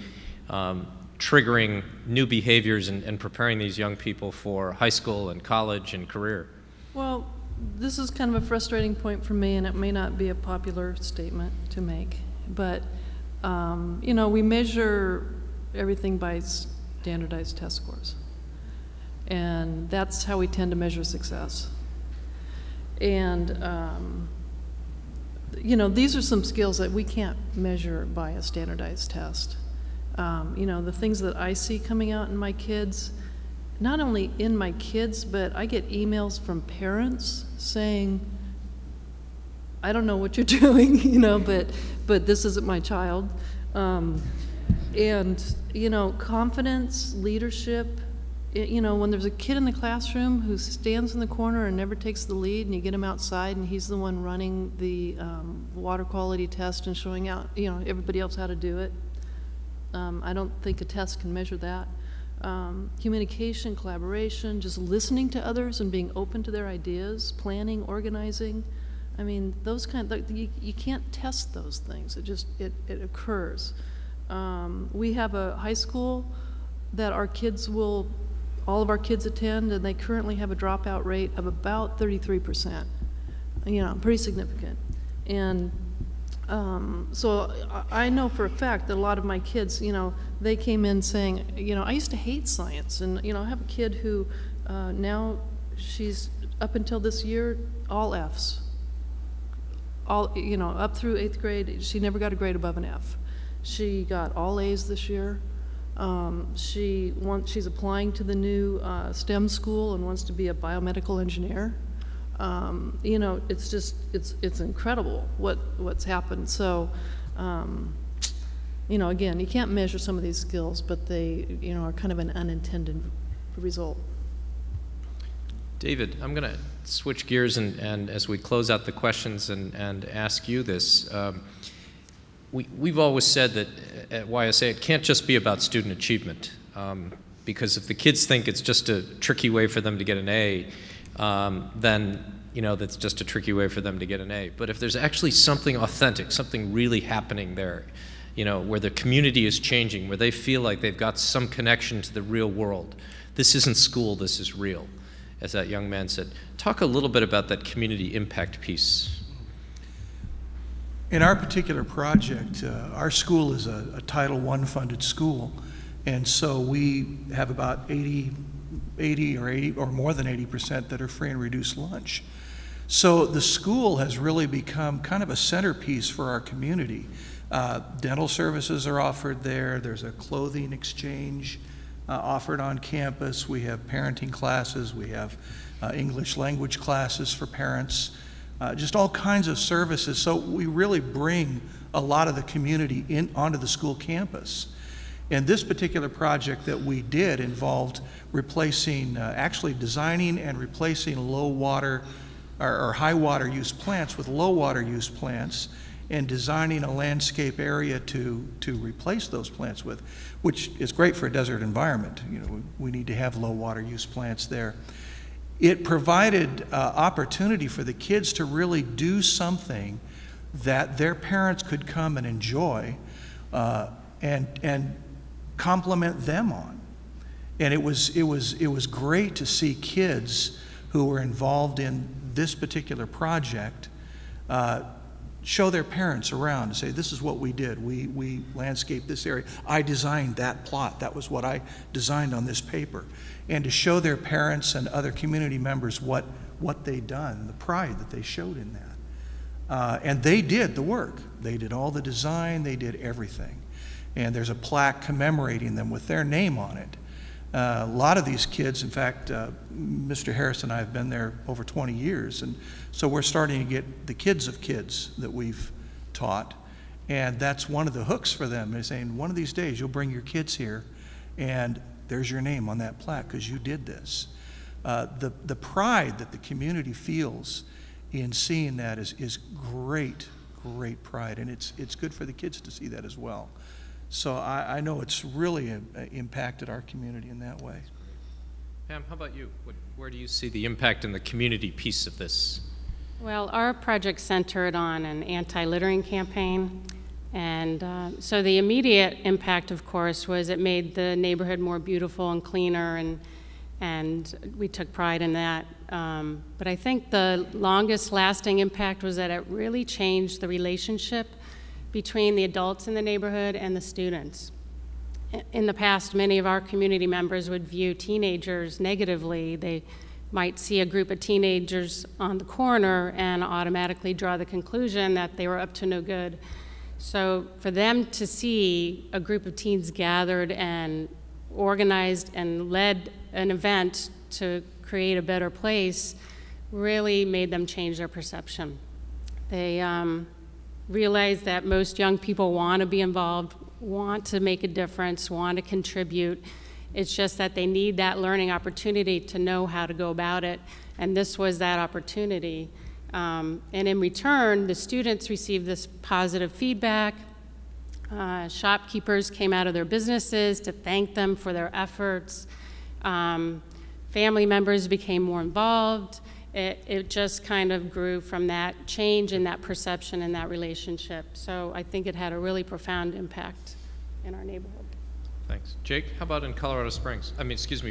triggering new behaviors and preparing these young people for high school and college and career? Well, this is kind of a frustrating point for me, and it may not be a popular statement to make, but you know, we measure everything by standardized test scores, and that's how we tend to measure success. And you know, these are some skills that we can't measure by a standardized test. You know, the things that I see coming out in my kids, not only in my kids, but I get emails from parents saying, I don't know what you're doing, you know, but this isn't my child. And, you know, confidence, leadership, you know, when there's a kid in the classroom who stands in the corner and never takes the lead, and you get him outside and he's the one running the water quality test and showing out, you know, everybody else how to do it. I don't think a test can measure that. Communication, collaboration, just listening to others and being open to their ideas, planning, organizing. I mean, those you can't test those things. It occurs. We have a high school that all of our kids attend, and they currently have a dropout rate of about 33%. You know, pretty significant. And so I know for a fact that a lot of my kids, you know, they came in saying, you know, I used to hate science, and you know, I have a kid who now she's up until this year all Fs. All, you know, up through 8th grade, she never got a grade above an F. She got all A's this year. She's applying to the new STEM school and wants to be a biomedical engineer. You know, it's just, it's incredible what's happened. So, you know, again, you can't measure some of these skills, but they, you know, are kind of an unintended result. David, I'm going to switch gears and as we close out the questions and ask you this. We've always said that at YSA it can't just be about student achievement, because if the kids think it's just a tricky way for them to get an A, then you know that's just a tricky way for them to get an A. But if there's actually something authentic, something really happening there, you know, where the community is changing, where they feel like they've got some connection to the real world, this isn't school, this is real, as that young man said. Talk a little bit about that community impact piece. In our particular project, our school is a Title I funded school, and so we have about 80 or more than 80% that are free and reduced lunch. So the school has really become kind of a centerpiece for our community. Dental services are offered there. There's a clothing exchange offered on campus. We have parenting classes. We have English language classes for parents. Just all kinds of services. So we really bring a lot of the community onto the school campus. And this particular project that we did involved replacing, actually designing and replacing low water or high water use plants with low water use plants, and designing a landscape area to replace those plants with, which is great for a desert environment. You know, we need to have low water use plants there. It provided opportunity for the kids to really do something that their parents could come and enjoy and compliment them on. And it was great to see kids who were involved in this particular project show their parents around and say, this is what we did. We landscaped this area. I designed that plot. That was what I designed on this paper. And to show their parents and other community members what they'd done, the pride that they showed in that. And they did the work. They did all the design. They did everything. And there's a plaque commemorating them with their name on it. A lot of these kids, in fact, Mr. Harris and I have been there over 20 years, and so we're starting to get the kids of kids that we've taught, and that's one of the hooks for them. They're saying, one of these days you'll bring your kids here, and there's your name on that plaque because you did this. The pride that the community feels in seeing that is great, great pride, and it's good for the kids to see that as well. So I know it's really impacted our community in that way. Pam, how about you? Where do you see the impact in the community piece of this? Well, our project centered on an anti-littering campaign. And so the immediate impact, of course, was it made the neighborhood more beautiful and cleaner, and we took pride in that. But I think the longest lasting impact was that it really changed the relationship between the adults in the neighborhood and the students. In the past, many of our community members would view teenagers negatively. They might see a group of teenagers on the corner and automatically draw the conclusion that they were up to no good. So for them to see a group of teens gathered and organized and led an event to create a better place really made them change their perception. They realize that most young people want to be involved, want to make a difference, want to contribute. It's just that they need that learning opportunity to know how to go about it, and this was that opportunity. And in return, the students received this positive feedback. Shopkeepers came out of their businesses to thank them for their efforts. Family members became more involved. It just kind of grew from that change in that perception and that relationship. So I think it had a really profound impact in our neighborhood. Thanks. Jake, how about in Colorado Springs?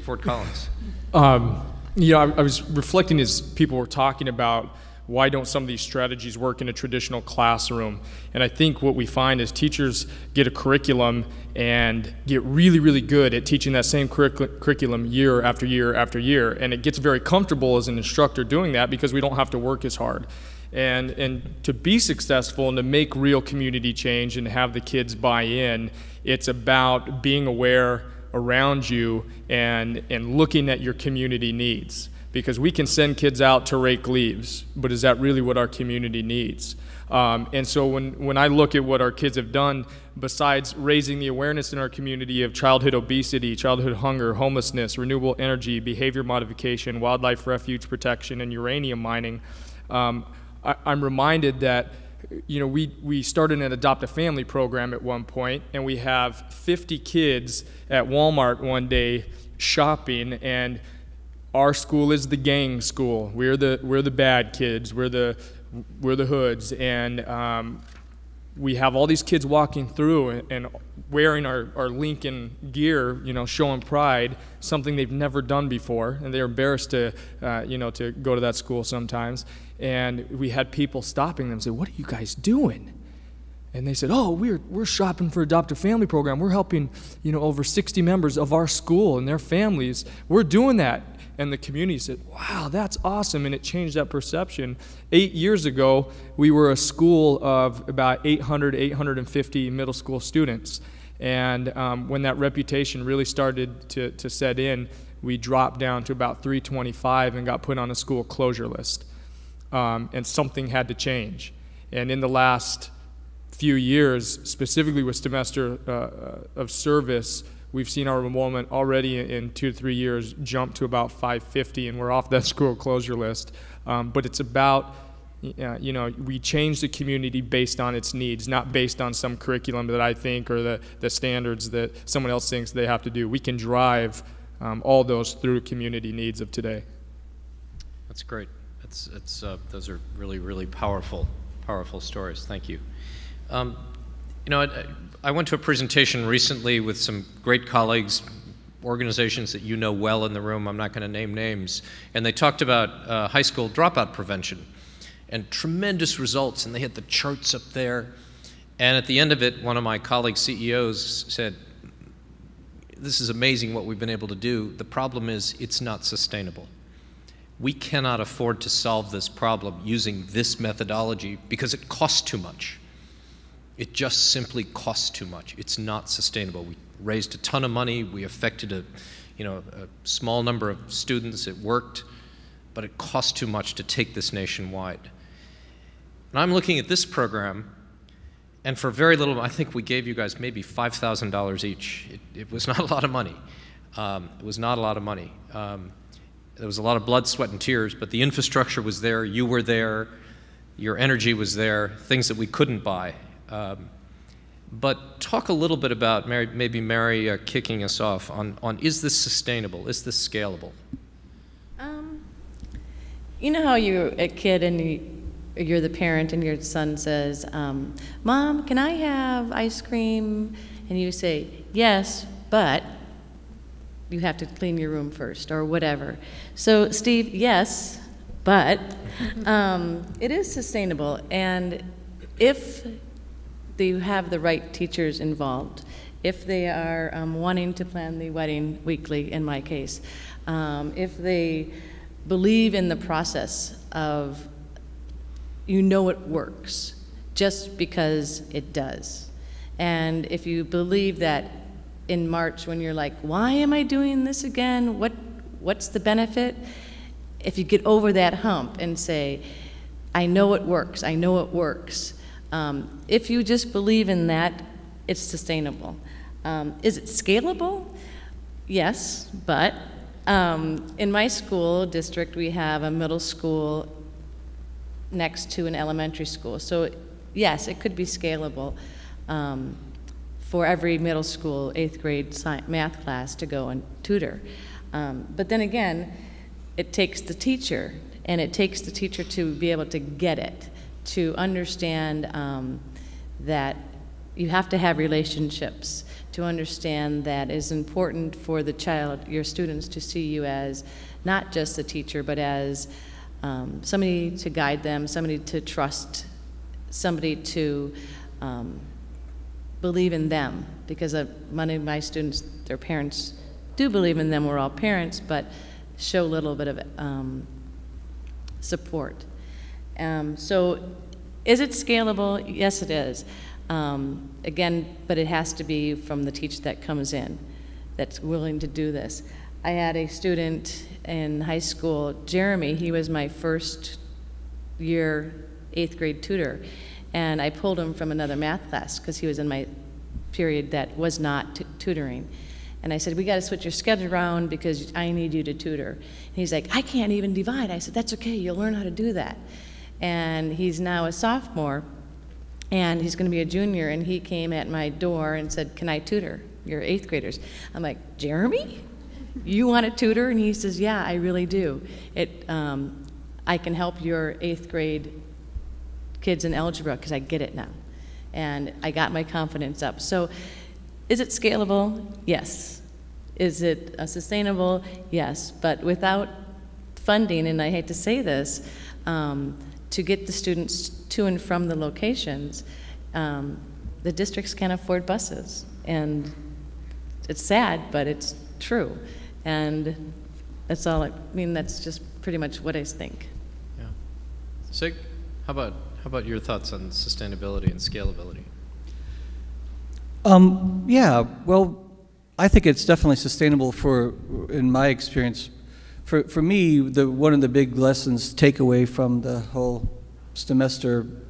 Fort Collins. I was reflecting as people were talking about why don't some of these strategies work in a traditional classroom? And I think what we find is teachers get a curriculum and get really, really good at teaching that same curriculum year after year after year. And it gets very comfortable as an instructor doing that because we don't have to work as hard. And to be successful and to make real community change and have the kids buy in, it's about being aware around you and looking at your community needs. Because we can send kids out to rake leaves, but is that really what our community needs? And so when I look at what our kids have done, besides raising the awareness in our community of childhood obesity, childhood hunger, homelessness, renewable energy, behavior modification, wildlife refuge protection, and uranium mining, I'm reminded that we started an Adopt a Family program at one point, and we have 50 kids at Walmart one day shopping, and our school is the gang school. We're the bad kids. We're the hoods, and we have all these kids walking through and wearing our Lincoln gear, showing pride, something they've never done before, and they're embarrassed to go to that school sometimes. And we had people stopping them and say, "What are you guys doing?" And they said, oh, we're shopping for adoptive family program. We're helping, over 60 members of our school and their families. We're doing that. And the community said, wow, that's awesome. And it changed that perception. 8 years ago, we were a school of about 850 middle school students. And when that reputation really started to set in, we dropped down to about 325 and got put on a school closure list. And something had to change. And in the last few years, specifically with STEMester of service, we've seen our enrollment already in 2 to 3 years jump to about 550, and we're off that school closure list. But it's about, we change the community based on its needs, not based on some curriculum that I think or the standards that someone else thinks they have to do. We can drive all those through community needs of today. That's great. Those are really, really powerful stories. Thank you. I went to a presentation recently with some great colleagues, organizations that you know well in the room. I'm not going to name names. And they talked about high school dropout prevention and tremendous results. And they had the charts up there. And at the end of it, one of my colleague CEOs said, this is amazing what we've been able to do. The problem is it's not sustainable. We cannot afford to solve this problem using this methodology because it costs too much. It just simply costs too much. It's not sustainable. We raised a ton of money. We affected a small number of students. It worked, but it costs too much to take this nationwide. And I'm looking at this program, and for very little, I think we gave you guys maybe $5,000 each. It was not a lot of money. It was not a lot of money. There was a lot of blood, sweat, and tears, but the infrastructure was there. You were there. Your energy was there. Things that we couldn't buy. But talk a little bit about, maybe Mary kicking us off on is this sustainable? Is this scalable? You know how you're a kid and you're the parent and your son says, Mom, can I have ice cream? And you say, yes, but you have to clean your room first or whatever. So Steve, yes, but it is sustainable. And if you have the right teachers involved, if they are wanting to plan the wedding weekly, in my case, if they believe in the process of, it works just because it does. And if you believe that in March when you're like, why am I doing this again? What's the benefit? If you get over that hump and say, I know it works, I know it works. If you just believe in that, it's sustainable. Is it scalable? Yes, but in my school district, we have a middle school next to an elementary school. So yes, it could be scalable for every middle school 8th grade math class to go and tutor. But then again, it takes the teacher, and it takes the teacher to be able to get it, to understand that you have to have relationships, to understand that it's important for the child, your students, to see you as not just a teacher, but as somebody to guide them, somebody to trust, somebody to believe in them. Because many of my students, their parents do believe in them. We're all parents, but show a little bit of support. So is it scalable? Yes, it is. Again, but it has to be from the teacher that comes in that's willing to do this. I had a student in high school, Jeremy. He was my first year 8th grade tutor, and I pulled him from another math class because he was in my period that was not tutoring. And I said, we got to switch your schedule around because I need you to tutor. And he's like, I can't even divide. I said, that's okay, you'll learn how to do that. And he's now a sophomore, and he's going to be a junior, and he came at my door and said, can I tutor your 8th graders? I'm like, Jeremy, you want to tutor? And he says, yeah, I really do. I can help your 8th grade kids in algebra because I get it now. And I got my confidence up. So is it scalable? Yes. Is it sustainable? Yes. But without funding, and I hate to say this, to get the students to and from the locations, the districts can't afford buses. And it's sad, but it's true. And that's all, I mean, that's just pretty much what I think. Yeah. Sig, how about your thoughts on sustainability and scalability? Yeah, well, I think it's definitely sustainable in my experience. For me, one of the big lessons, takeaway from the whole STEMester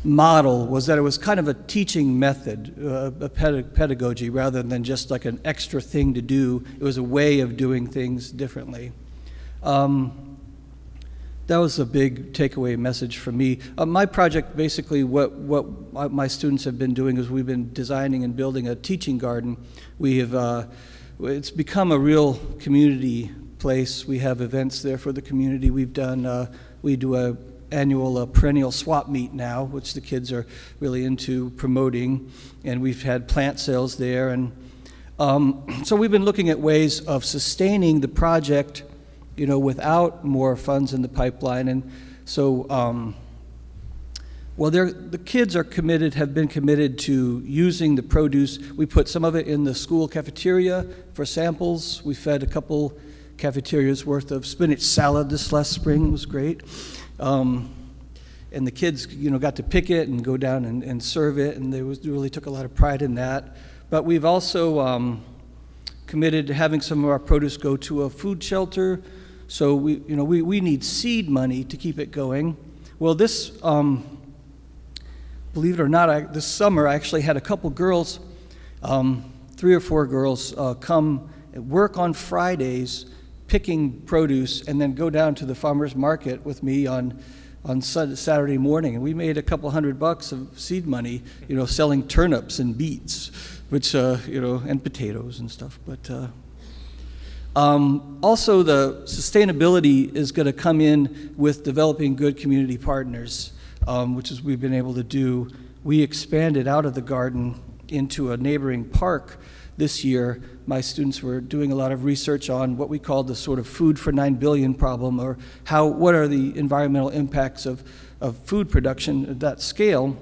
model was that it was kind of a teaching method, a pedagogy, rather than just like an extra thing to do. It was a way of doing things differently. That was a big takeaway message for me. My project, basically, what my students have been doing is we've been designing and building a teaching garden. We have, it's become a real community place. We have events there for the community. We do a annual perennial swap meet now, which the kids are really into promoting, and we've had plant sales there. And so we've been looking at ways of sustaining the project, you know, without more funds in the pipeline. And so, well, the kids are committed, have been committed to using the produce. We put some of it in the school cafeteria for samples. We fed a couple cafeterias worth of spinach salad this last spring. It was great. And the kids, you know, got to pick it and go down and serve it, and they really took a lot of pride in that. But we've also committed to having some of our produce go to a food shelter. So we need seed money to keep it going. Well, this, believe it or not, this summer I actually had a couple girls, 3 or 4 girls, come and work on Fridays picking produce and then go down to the farmer's market with me on Saturday morning. And we made a couple $100 of seed money, you know, selling turnips and beets, which, you know, and potatoes and stuff. But also the sustainability is going to come in with developing good community partners, which is we've been able to do. We expanded out of the garden into a neighboring park this year. My students were doing a lot of research on what we call the sort of food for 9 billion problem, or what are the environmental impacts of food production at that scale.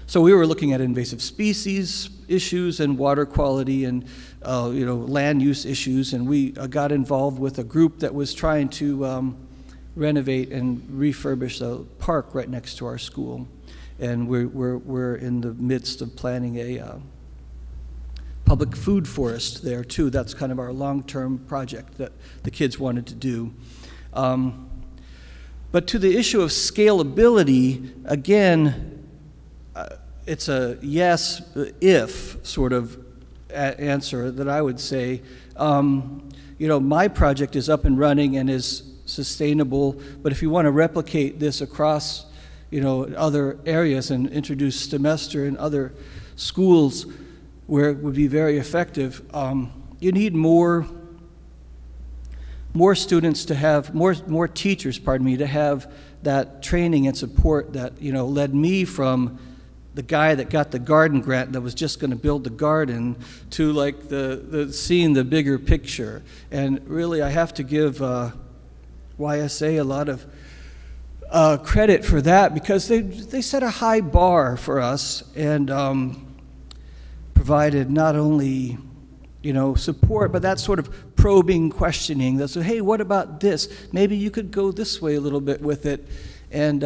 So we were looking at invasive species issues and water quality and you know, land use issues, and we got involved with a group that was trying to renovate and refurbish a park right next to our school. And we're in the midst of planning a public food forest there too. That's kind of our long-term project that the kids wanted to do. But to the issue of scalability, again, it's a yes if sort of answer that I would say. You know, my project is up and running and is sustainable, but if you want to replicate this across, you know, other areas and introduce STEMester in other schools where it would be very effective, you need more students to have, more teachers, pardon me, to have that training and support that, you know, led me from the guy that got the garden grant that was just going to build the garden to like seeing the bigger picture. And really, I have to give YSA a lot of credit for that, because they set a high bar for us and provided not only, you know, support, but that sort of probing questioning that said, hey, what about this? Maybe you could go this way a little bit with it. And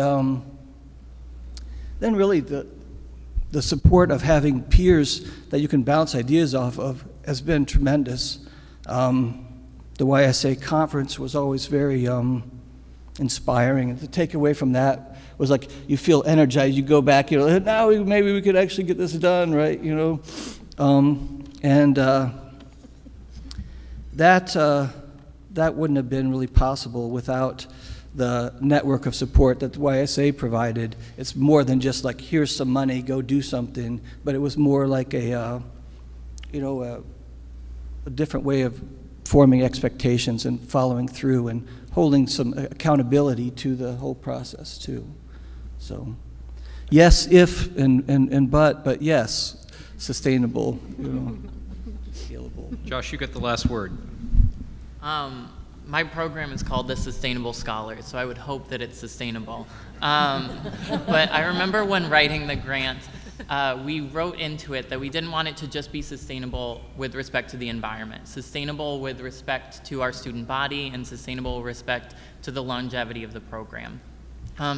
then really the support of having peers that you can bounce ideas off of has been tremendous. The YSA conference was always very inspiring. And the takeaway from that was like, you feel energized, you go back, you know, now maybe we could actually get this done, right, you know? That wouldn't have been really possible without the network of support that the YSA provided. It's more than just like, here's some money, go do something, but it was more like a, you know, a different way of forming expectations and following through and holding some accountability to the whole process too. So, yes, if and but yes, sustainable, you know, scalable. Josh, you get the last word. my program is called the Sustainable Scholars, so I would hope that it's sustainable. But I remember when writing the grant, we wrote into it that we didn't want it to just be sustainable with respect to the environment, sustainable with respect to our student body, and sustainable with respect to the longevity of the program.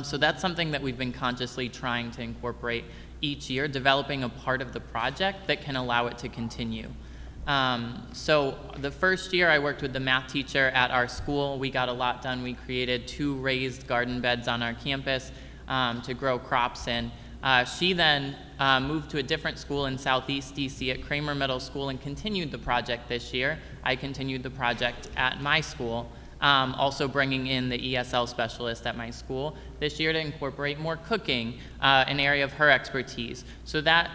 So that's something that we've been consciously trying to incorporate each year, developing a part of the project that can allow it to continue. So the first year I worked with the math teacher at our school. We got a lot done. We created 2 raised garden beds on our campus to grow crops in. She then moved to a different school in Southeast DC at Kramer Middle School and continued the project this year. I continued the project at my school, also bringing in the ESL specialist at my school this year to incorporate more cooking, an area of her expertise. So that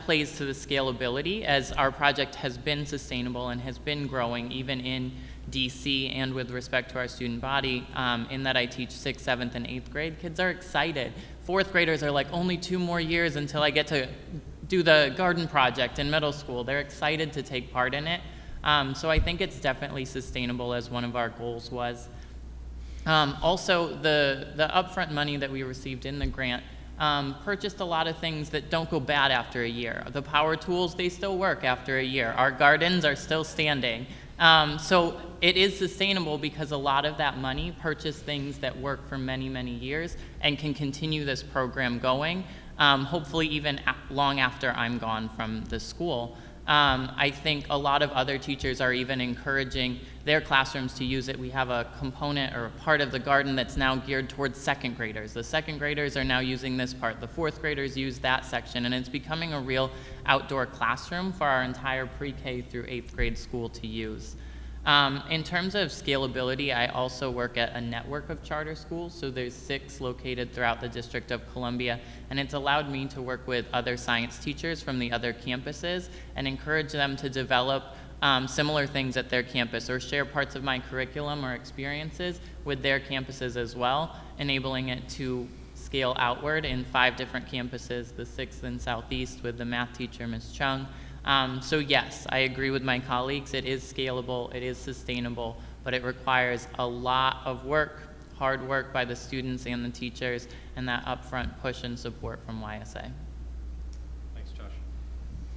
plays to the scalability, as our project has been sustainable and has been growing even in DC and with respect to our student body, in that I teach 6th, 7th, and 8th grade. Kids are excited. 4th graders are like, only 2 more years until I get to do the garden project in middle school. They're excited to take part in it. So I think it's definitely sustainable, as one of our goals was. Also, the upfront money that we received in the grant purchased a lot of things that don't go bad after a year. The power tools, they still work after a year. Our gardens are still standing. So it is sustainable because a lot of that money purchased things that work for many, many years and can continue this program going, hopefully even long after I'm gone from the school. I think a lot of other teachers are even encouraging their classrooms to use it. We have a component or a part of the garden that's now geared towards 2nd graders. The 2nd graders are now using this part. The 4th graders use that section, and it's becoming a real outdoor classroom for our entire pre-K through 8th grade school to use. In terms of scalability, I also work at a network of charter schools, so there's 6 located throughout the District of Columbia, and it's allowed me to work with other science teachers from the other campuses and encourage them to develop similar things at their campus, or share parts of my curriculum or experiences with their campuses as well, enabling it to scale outward in 5 different campuses, the 6th in Southeast with the math teacher, Ms. Chung. So yes, I agree with my colleagues. It is scalable, it is sustainable, but it requires a lot of work, hard work by the students and the teachers, and that upfront push and support from YSA. Thanks, Josh.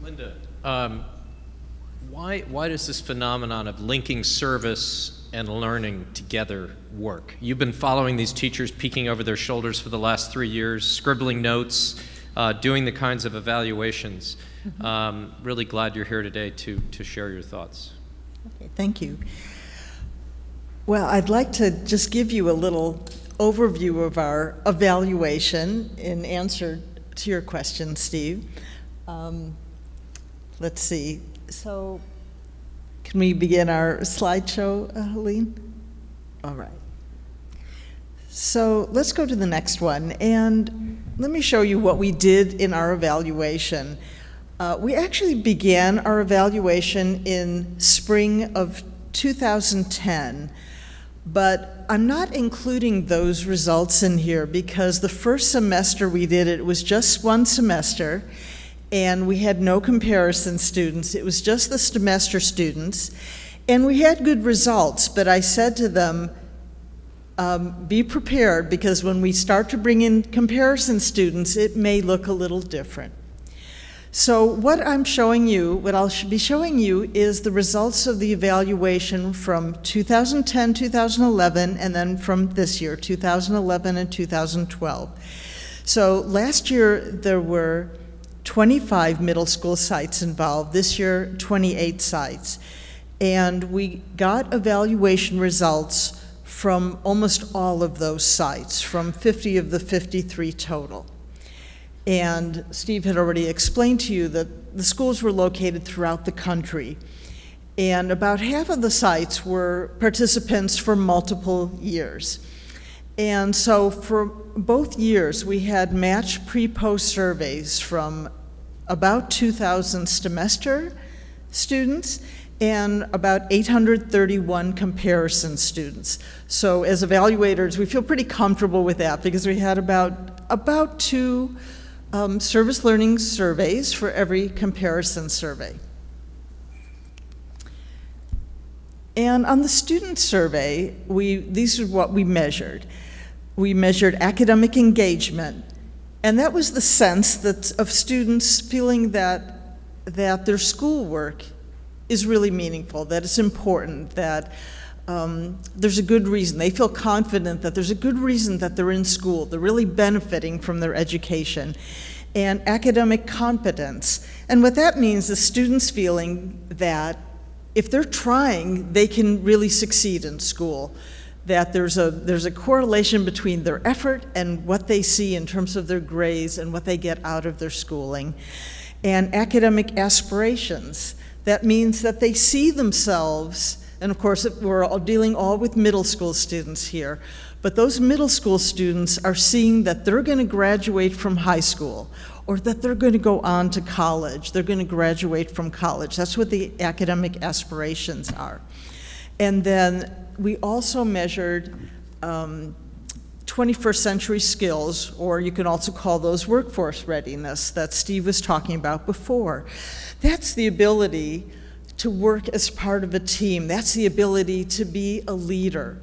Linda, why does this phenomenon of linking service and learning together work? You've been following these teachers, peeking over their shoulders for the last 3 years, scribbling notes, doing the kinds of evaluations. Really glad you're here today to share your thoughts. Okay, thank you. Well, I'd like to just give you a little overview of our evaluation in answer to your question, Steve. Let's see. So, can we begin our slideshow, Helene? All right. So let's go to the next one, and let me show you what we did in our evaluation. We actually began our evaluation in spring of 2010, but I'm not including those results in here because the first semester we did it was just 1 semester, and we had no comparison students. It was just the semester students, and we had good results, but I said to them, be prepared, because when we start to bring in comparison students, it may look a little different. So what I'm showing you, what I'll be showing you, is the results of the evaluation from 2010, 2011, and then from this year, 2011 and 2012. So last year there were 25 middle school sites involved. This year, 28 sites. And we got evaluation results from almost all of those sites, from 50 of the 53 total. And Steve had already explained to you that the schools were located throughout the country. And about half of the sites were participants for multiple years. And so for both years, we had matched pre-post surveys from about 2,000 STEMfest students and about 831 comparison students. So as evaluators, we feel pretty comfortable with that because we had about 2 service learning surveys for every comparison survey. And on the student survey, these are what we measured. We measured academic engagement, and that was the sense that of students feeling that their schoolwork is really meaningful, that it's important, that there's a good reason. They feel confident that there's a good reason that they're in school. They're really benefiting from their education. And academic competence. And what that means is students feeling that if they're trying, they can really succeed in school. That there's a correlation between their effort and what they see in terms of their grades and what they get out of their schooling. And academic aspirations. That means that they see themselves, and of course we're all dealing with middle school students here, but those middle school students are seeing that they're going to graduate from high school, or that they're going to go on to college. They're going to graduate from college. That's what the academic aspirations are. And then we also measured 21st century skills, or you can also call those workforce readiness that Steve was talking about before. That's the ability to work as part of a team. That's the ability to be a leader.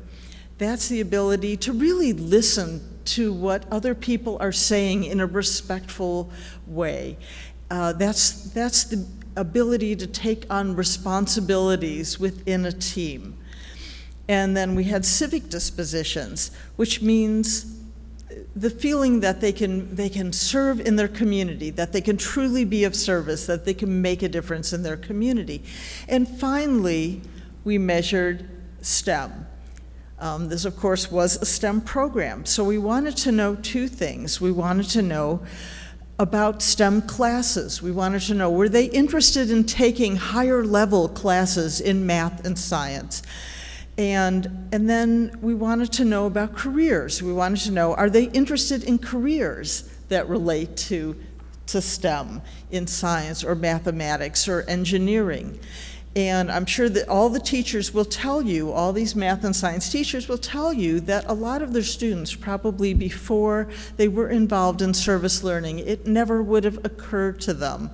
That's the ability to really listen to what other people are saying in a respectful way. That's the ability to take on responsibilities within a team. And then we had civic dispositions, which means the feeling that they can serve in their community, that they can truly be of service, that they can make a difference in their community. And finally, we measured STEM. This, of course, was a STEM program. So we wanted to know two things. We wanted to know about STEM classes. We wanted to know, were they interested in taking higher level classes in math and science? And then we wanted to know about careers. We wanted to know, are they interested in careers that relate to STEM in science or mathematics or engineering? And I'm sure that all the teachers will tell you, all these math and science teachers will tell you that a lot of their students, probably before they were involved in service learning, it never would have occurred to them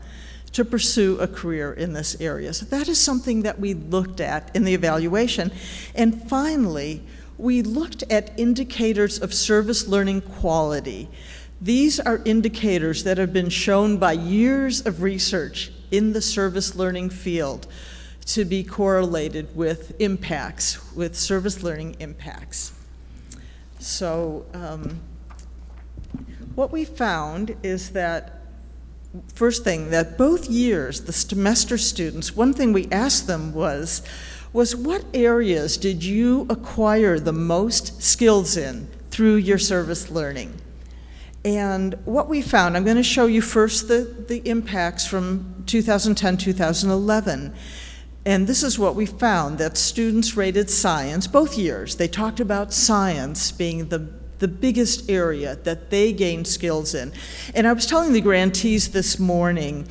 to pursue a career in this area. So that is something that we looked at in the evaluation. And finally, we looked at indicators of service learning quality. These are indicators that have been shown by years of research in the service learning field to be correlated with impacts, with service learning impacts. So what we found is that, first thing, that both years, the STEMester students, one thing we asked them was what areas did you acquire the most skills in through your service learning? And what we found, I'm going to show you first the impacts from 2010, 2011. And this is what we found, that students rated science, both years. They talked about science being the biggest area that they gained skills in. And I was telling the grantees this morning,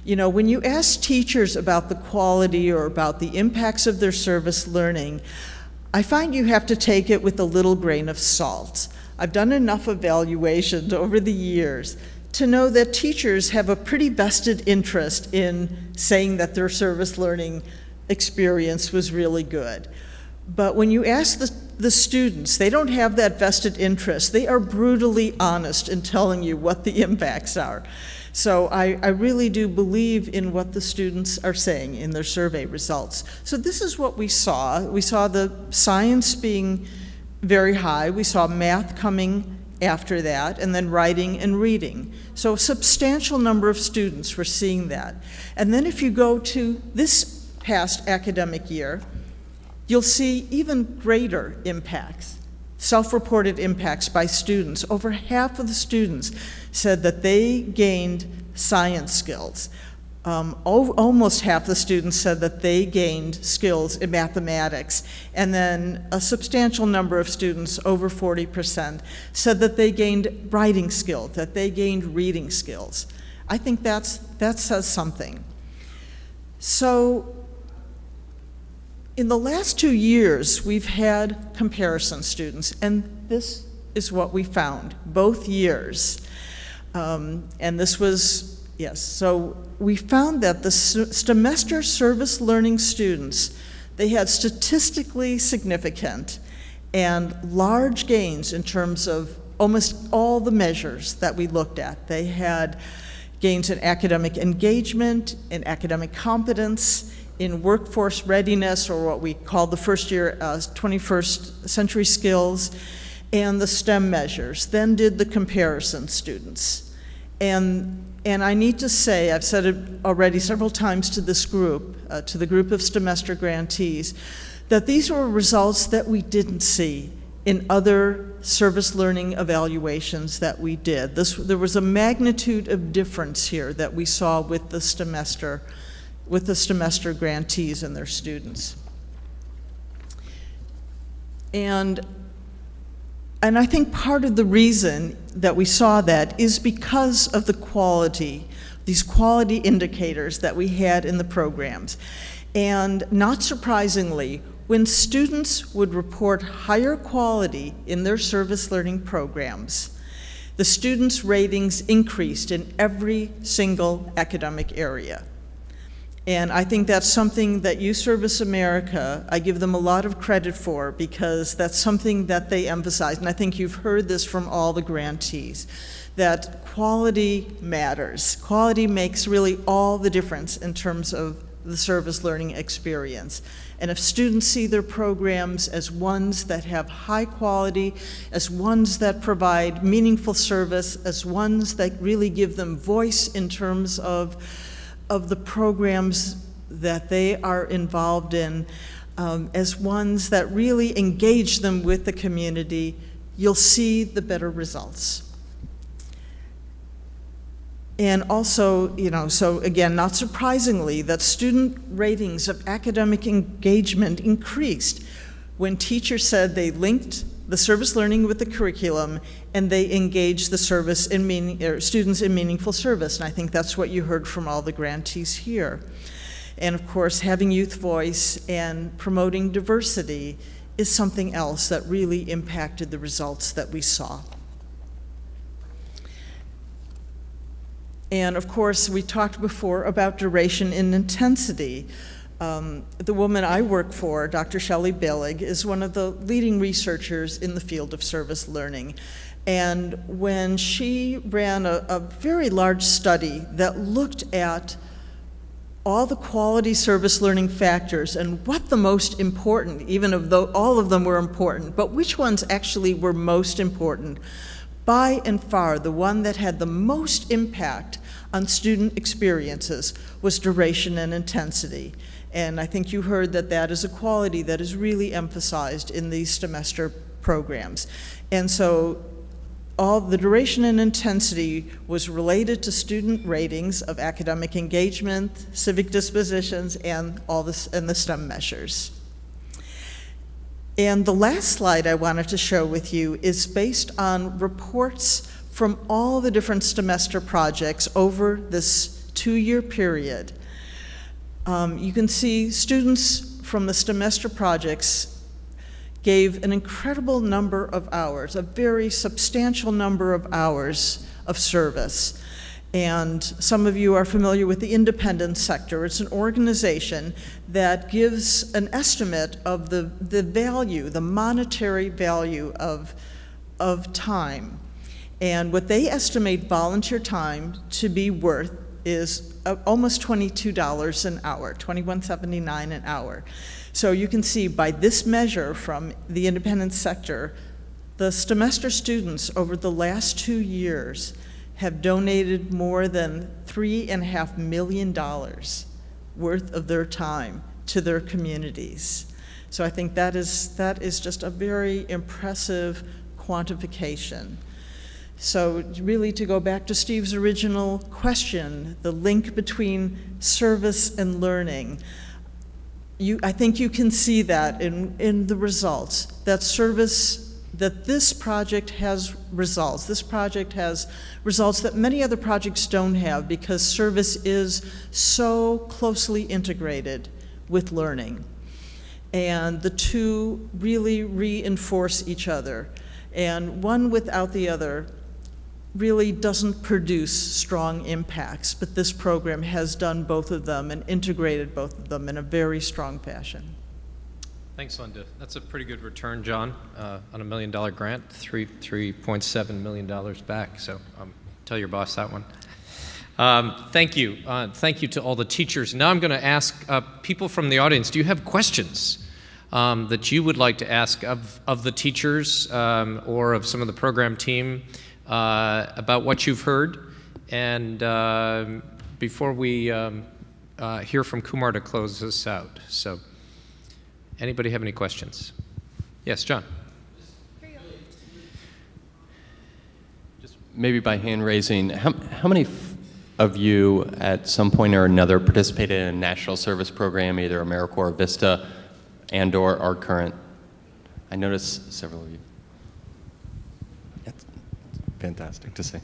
you know, when you ask teachers about the quality or about the impacts of their service learning, I find you have to take it with a little grain of salt. I've done enough evaluations over the years to know that teachers have a pretty vested interest in saying that their service learning experience was really good. But when you ask the students, they don't have that vested interest. They are brutally honest in telling you what the impacts are. So I really do believe in what the students are saying in their survey results. So this is what we saw. We saw the science being very high. We saw math coming after that, and then writing and reading. So a substantial number of students were seeing that. And then if you go to this past academic year, you'll see even greater impacts, self-reported impacts by students. Over half of the students said that they gained science skills. Almost half the students said that they gained skills in mathematics, and then a substantial number of students, over 40%, said that they gained writing skills, that they gained reading skills. I think that says something. So in the last 2 years, we've had comparison students, and this is what we found, both years. And this was, yes, so we found that the STEMester service learning students, They had statistically significant and large gains in terms of almost all the measures that we looked at. They had gains in academic engagement, in academic competence, in workforce readiness, or what we call the first year 21st century skills, and the STEM measures. Then did the comparison students. And I need to say, I've said it already several times to this group, to the group of STEMester grantees, that these were results that we didn't see in other service learning evaluations that we did. There was a magnitude of difference here that we saw with the STEMester grantees and their students. And I think part of the reason that we saw that is because of the quality, these quality indicators that we had in the programs. And not surprisingly, when students would report higher quality in their service learning programs, the students' ratings increased in every single academic area. And I think that's something that Youth Service America, I give them a lot of credit for, because that's something that they emphasize. And I think you've heard this from all the grantees, that quality matters. Quality makes really all the difference in terms of the service learning experience. And if students see their programs as ones that have high quality, as ones that provide meaningful service, as ones that really give them voice in terms of the programs that they are involved in, as ones that really engage them with the community, you'll see the better results. And also, so again, not surprisingly, that student ratings of academic engagement increased when teachers said they linked the service learning with the curriculum and they engaged the students in meaningful service. And I think that's what you heard from all the grantees here. And of course, having youth voice and promoting diversity is something else that really impacted the results that we saw. And of course, we talked before about duration and intensity. The woman I work for, Dr. Shelley Billig, is one of the leading researchers in the field of service learning. And when she ran a very large study that looked at all the quality service learning factors and what the most important, even though all of them were important, but which ones actually were most important, by and far, the one that had the most impact on student experiences was duration and intensity. And I think you heard that that is a quality that is really emphasized in these STEMester programs. And so all the duration and intensity was related to student ratings of academic engagement, civic dispositions, and the STEM measures. And the last slide I wanted to show with you is based on reports from all the different STEMester projects over this 2-year period. You can see students from the STEMester projects gave an incredible number of hours, a very substantial number of hours of service. And some of you are familiar with the independent sector. It's an organization that gives an estimate of the value, the monetary value of time. And what they estimate volunteer time to be worth is almost $22 an hour, $21.79 an hour. So you can see by this measure from the independent sector, the STEMester students over the last 2 years have donated more than $3.5 million worth of their time to their communities. So I think that is just a very impressive quantification. So really, to go back to Steve's original question, the link between service and learning, I think you can see that in the results, that this project has results. This project has results that many other projects don't have, because service is so closely integrated with learning. And the two really reinforce each other. And one without the other really doesn't produce strong impacts, but this program has done both of them and integrated both of them in a very strong fashion. Thanks, Linda. That's a pretty good return, John, on $1 million grant, $3.7 million back. So tell your boss that one. Thank you. Thank you to all the teachers. Now I'm going to ask people from the audience, do you have questions that you would like to ask of the teachers or of some of the program team about what you've heard? And before we hear from Kumar to close this out. So, anybody have any questions? Yes, John. Just maybe by hand raising, how many of you at some point or another participated in a national service program, either AmeriCorps or Vista, and or are current? I noticed several of you. That's fantastic to see.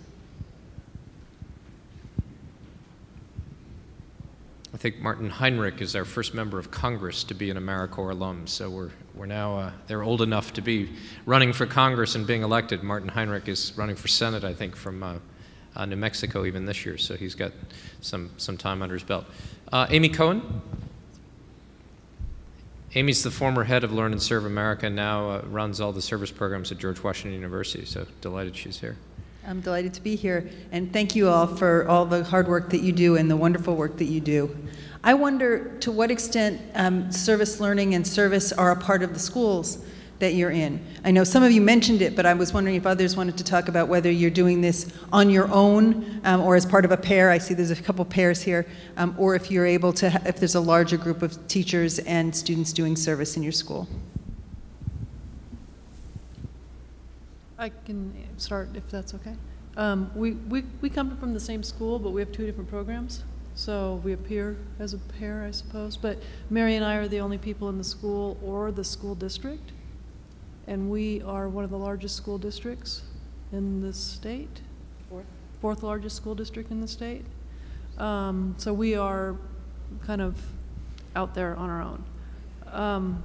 I think Martin Heinrich is our first member of Congress to be an AmeriCorps alum, so we're now, they're old enough to be running for Congress and being elected. Martin Heinrich is running for Senate, I think, from New Mexico even this year, so he's got some time under his belt. Amy Cohen? Amy's the former head of Learn and Serve America, now runs all the service programs at George Washington University, so delighted she's here. I'm delighted to be here, and thank you all for all the hard work that you do and the wonderful work that you do. I wonder to what extent service learning and service are a part of the schools that you're in. I know some of you mentioned it, but I was wondering if others wanted to talk about whether you're doing this on your own or as part of a pair. I see there's a couple pairs here, or if you're able to, if there's a larger group of teachers and students doing service in your school. I can start if that's okay. We come from the same school, but we have two different programs. So we appear as a pair, I suppose. But Mary and I are the only people in the school or the school district. And we are one of the largest school districts in the state. Fourth largest school district in the state. So we are kind of out there on our own.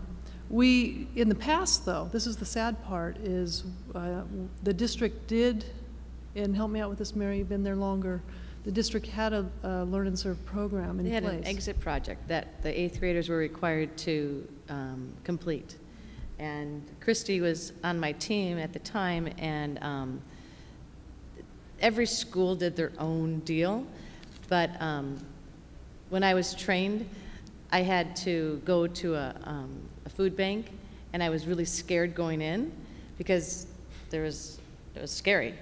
We, in the past though, this is the sad part, is the district did, and help me out with this, Mary, you've been there longer, the district had a Learn and Serve program in place. They had an exit project that the 8th graders were required to complete. And Christy was on my team at the time, and every school did their own deal, but when I was trained, I had to go to a food bank, and I was really scared going in because it was scary.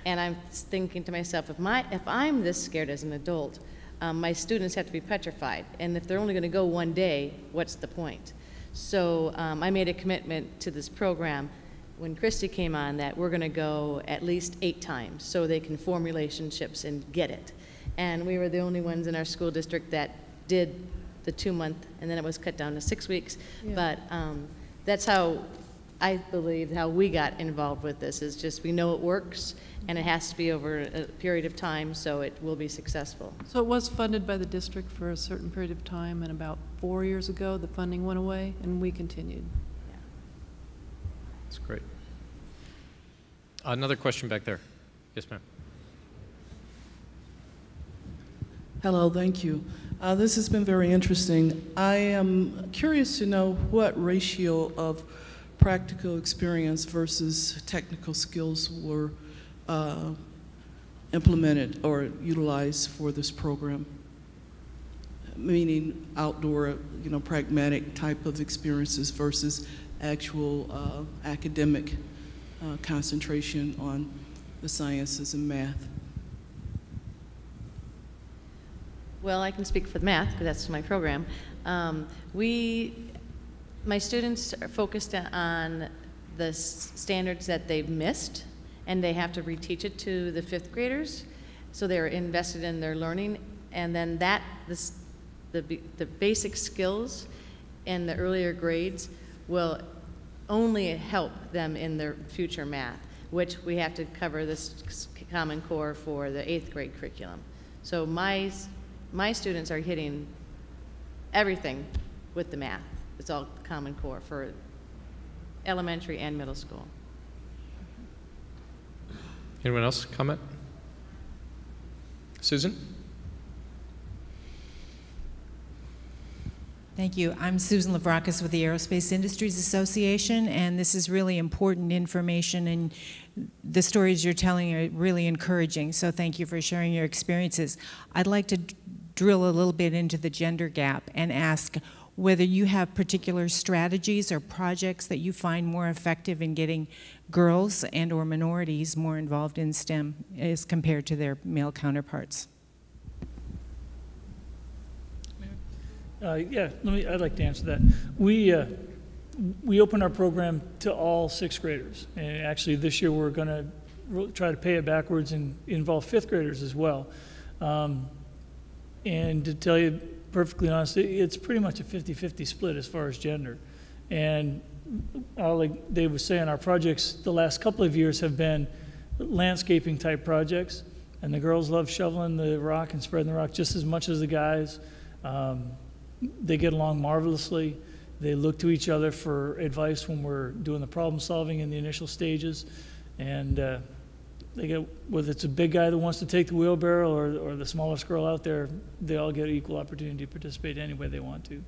And I'm thinking to myself, if I'm this scared as an adult, my students have to be petrified. And if they're only going to go one day, what's the point? So I made a commitment to this program when Christy came on that we're going to go at least 8 times so they can form relationships and get it. And we were the only ones in our school district that did the 2-month, and then it was cut down to 6 weeks. Yeah. But that's how I believe how we got involved with this, is just we know it works, and it has to be over a period of time, so it will be successful. So it was funded by the district for a certain period of time, and about 4 years ago, the funding went away, and we continued. Yeah. That's great. Another question back there. Yes, ma'am. Hello, thank you. This has been very interesting. I am curious to know what ratio of practical experience versus technical skills were implemented or utilized for this program, meaning outdoor, pragmatic type of experiences versus actual academic concentration on the sciences and math. Well, I can speak for the math, because that's my program. My students are focused on the standards that they've missed, and they have to reteach it to the 5th graders. So they're invested in their learning, and then the basic skills in the earlier grades will only help them in their future math, which we have to cover this Common Core for the 8th grade curriculum. So my students are hitting everything with the math. It's all Common Core for elementary and middle school. Anyone else comment? Susan? Thank you. I'm Susan Lavrakis with the Aerospace Industries Association, and this is really important information, and the stories you're telling are really encouraging, so thank you for sharing your experiences. I'd like to drill a little bit into the gender gap and ask whether you have particular strategies or projects that you find more effective in getting girls and or minorities more involved in STEM as compared to their male counterparts. Yeah, I'd like to answer that. We opened our program to all 6th graders, and actually this year we're going to try to pay it backwards and involve 5th graders as well. And to tell you perfectly honest, it's pretty much a 50-50 split as far as gender. And like Dave was saying, our projects the last couple of years have been landscaping type projects, and the girls love shoveling the rock and spreading the rock just as much as the guys. They get along marvelously. They look to each other for advice when we're doing the problem solving in the initial stages. And they get, whether it's a big guy that wants to take the wheelbarrow or the smallest girl out there, they all get equal opportunity to participate any way they want to.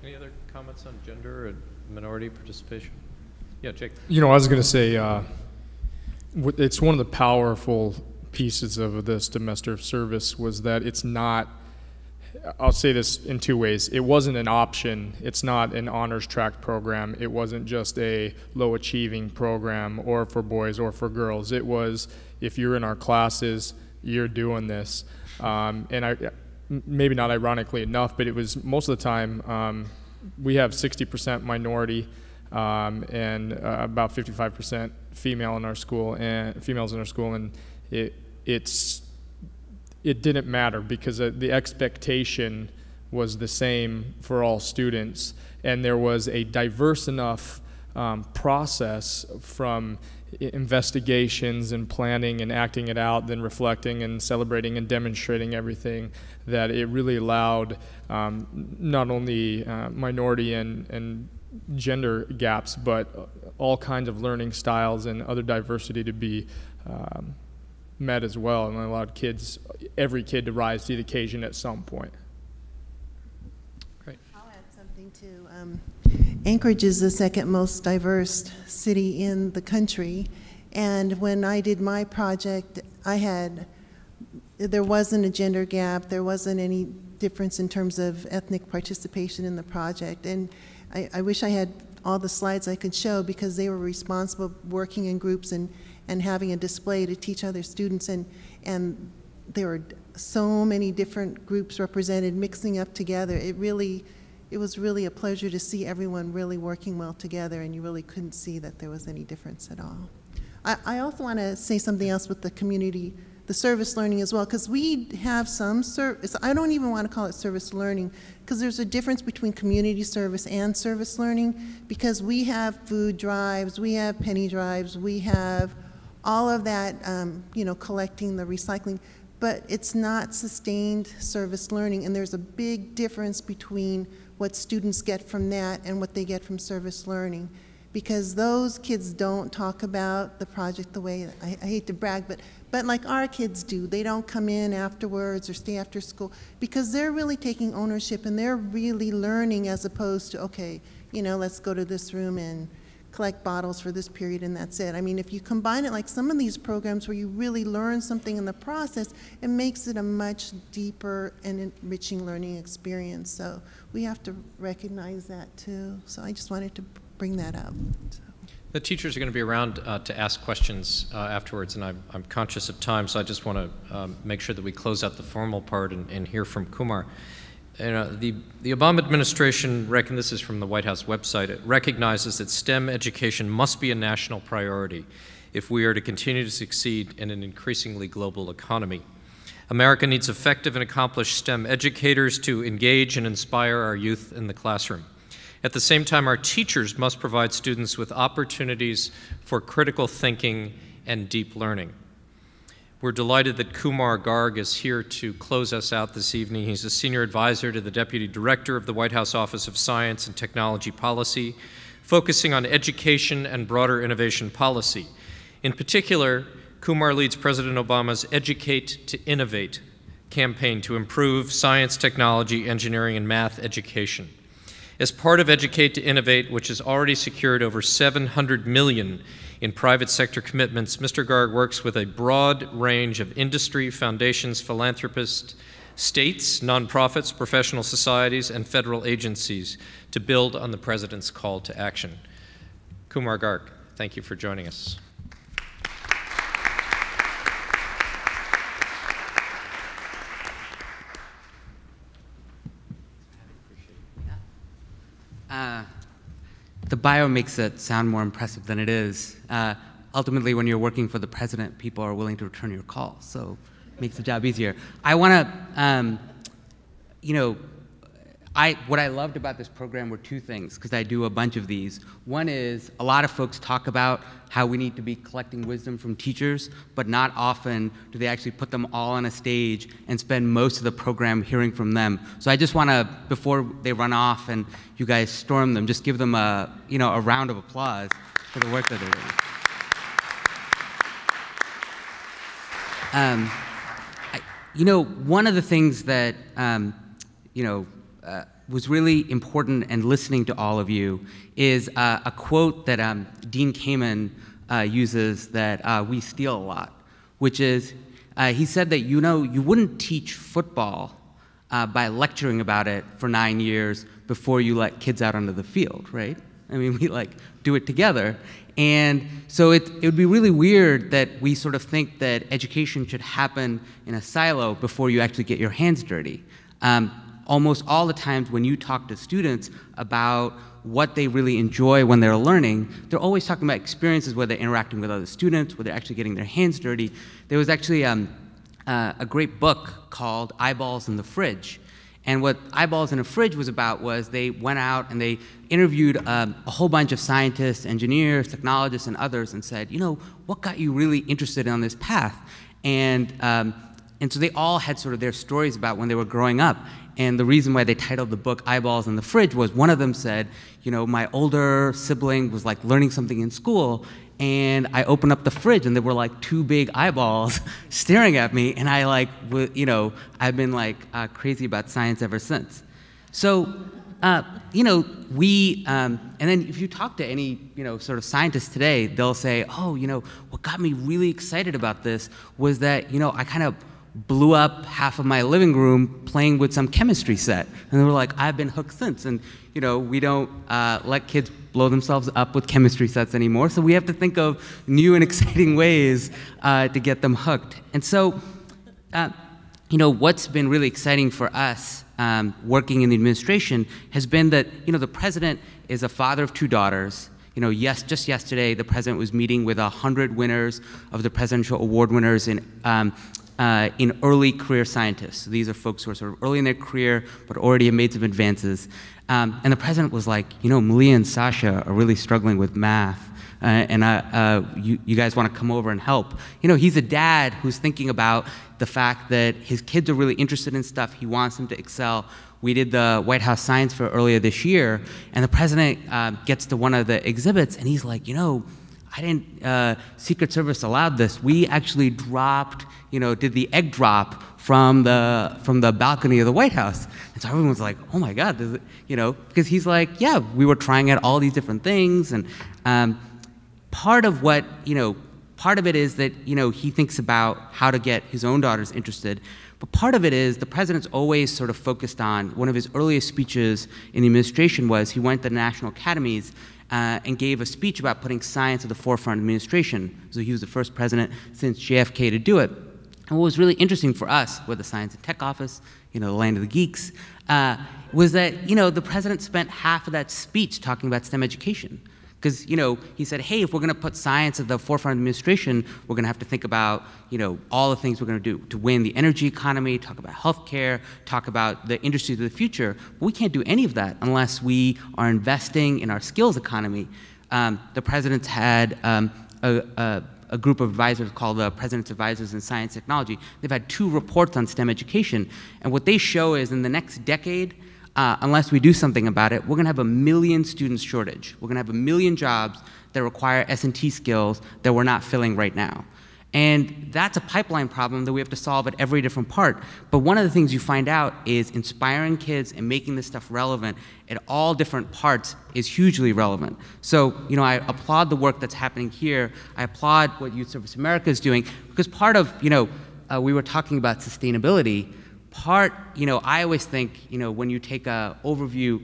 Any other comments on gender and minority participation? Yeah, Jake. You know, I was going to say, it's one of the powerful pieces of this semester of service was that it's not, I'll say this in 2 ways. It wasn't an option. It's not an honors track program. It wasn't just a low achieving program or for boys or for girls. It was, if you're in our classes, you're doing this. And maybe not ironically enough, but it was most of the time, we have 60% minority and about 55% female in our school and females in our school, and it didn't matter because the expectation was the same for all students, and there was a diverse enough process from investigations and planning and acting it out, then reflecting and celebrating and demonstrating everything, that it really allowed not only minority and gender gaps, but all kinds of learning styles and other diversity to be met as well, and allowed kids, every kid to rise to the occasion at some point. Great. I'll add something too. Anchorage is the second most diverse city in the country, and when I did my project, there wasn't a gender gap, there wasn't any difference in terms of ethnic participation in the project, and I wish I had all the slides I could show because they were responsible working in groups and having a display to teach other students, and there were so many different groups represented mixing up together. It was really a pleasure to see everyone really working well together, and you really couldn't see that there was any difference at all. I also want to say something else with the community, the service learning as well, because we have some service, I don't even want to call it service learning, because there's a difference between community service and service learning, because we have food drives, we have penny drives, we have all of that, you know, collecting the recycling, but it's not sustained service learning, and there's a big difference between what students get from that and what they get from service learning, because those kids don't talk about the project the way, I hate to brag, but like our kids do. They don't come in afterwards or stay after school, because they're really taking ownership and they're really learning, as opposed to, okay, you know, let's go to this room and collect bottles for this period and that's it. I mean, if you combine it like some of these programs where you really learn something in the process, it makes it a much deeper and enriching learning experience. So we have to recognize that too. So I just wanted to bring that up. So. The teachers are going to be around to ask questions afterwards, and I'm conscious of time, so I just want to make sure that we close out the formal part and hear from Kumar. The Obama administration, this is from the White House website, it recognizes that STEM education must be a national priority if we are to continue to succeed in an increasingly global economy. America needs effective and accomplished STEM educators to engage and inspire our youth in the classroom. At the same time, our teachers must provide students with opportunities for critical thinking and deep learning. We're delighted that Kumar Garg is here to close us out this evening. He's a senior advisor to the Deputy Director of the White House Office of Science and Technology Policy, focusing on education and broader innovation policy. In particular, Kumar leads President Obama's Educate to Innovate campaign to improve science, technology, engineering, and math education. As part of Educate to Innovate, which has already secured over $700 million in private sector commitments, Mr. Garg works with a broad range of industry, foundations, philanthropists, states, nonprofits, professional societies, and federal agencies to build on the President's call to action. Kumar Garg, thank you for joining us. The bio makes it sound more impressive than it is. Ultimately, when you're working for the president, people are willing to return your call, so it makes the job easier. I want to, what I loved about this program were two things, because I do a bunch of these. One is a lot of folks talk about how we need to be collecting wisdom from teachers, but not often do they actually put them all on a stage and spend most of the program hearing from them. So I just want to, before they run off and you guys storm them, just give them a round of applause for the work that they're doing. One of the things that was really important in listening to all of you is a quote that Dean Kamen uses that we steal a lot, which is, he said that, you wouldn't teach football by lecturing about it for 9 years before you let kids out onto the field, right? I mean, we do it together. And so it would be really weird that we sort of think that education should happen in a silo before you actually get your hands dirty. Almost all the times when you talk to students about what they really enjoy when they're learning, they're always talking about experiences where they're interacting with other students, where they're actually getting their hands dirty. There was actually a great book called Eyeballs in the Fridge. And what Eyeballs in a Fridge was about was they went out and they interviewed a whole bunch of scientists, engineers, technologists, and others and said, what got you really interested in this path? And so they all had sort of their stories about when they were growing up. And the reason why they titled the book Eyeballs in the Fridge was one of them said, my older sibling was learning something in school, and I opened up the fridge and there were two big eyeballs staring at me, and I've been crazy about science ever since. So, and then if you talk to any, sort of scientists today, they'll say, oh, what got me really excited about this was that, I kind of blew up half of my living room playing with some chemistry set. And they were like, I've been hooked since. And, we don't let kids blow themselves up with chemistry sets anymore. So we have to think of new and exciting ways to get them hooked. And so, what's been really exciting for us working in the administration has been that, the president is a father of 2 daughters. Just yesterday, the president was meeting with 100 winners of the presidential award winners in early career scientists. So these are folks who are sort of early in their career, but already have made some advances. And the president was like, Malia and Sasha are really struggling with math, and you guys want to come over and help. He's a dad who's thinking about the fact that his kids are really interested in stuff. He wants them to excel. We did the White House Science Fair earlier this year, and the president gets to one of the exhibits, and he's like, I didn't, Secret Service allowed this. We actually dropped, did the egg drop from the balcony of the White House. And so everyone's like, oh my God, because he's like, yeah, we were trying out all these different things. And part of it is that, he thinks about how to get his own daughters interested. But part of it is the president's always sort of focused on, one of his earliest speeches in the administration was he went to the national academies and gave a speech about putting science at the forefront of administration. So he was the first president since JFK to do it. And what was really interesting for us, with the Science and Tech Office, the land of the geeks, was that, the president spent half of that speech talking about STEM education. Because, he said, hey, if we're going to put science at the forefront of administration, we're going to have to think about, all the things we're going to do to win the energy economy, talk about healthcare, talk about the industries of the future. But we can't do any of that unless we are investing in our skills economy. The president's had a group of advisors called the President's Advisors in Science and Technology. They've had 2 reports on STEM education. And what they show is in the next decade, unless we do something about it, we're going to have 1 million students shortage. We're going to have 1 million jobs that require S&T skills that we're not filling right now. And that's a pipeline problem that we have to solve at every different part. But one of the things you find out is inspiring kids and making this stuff relevant at all different parts is hugely relevant. So, you know, I applaud the work that's happening here. I applaud what Youth Service America is doing, because part of, you know, we were talking about sustainability. You know, I always think, you know, when you take a overview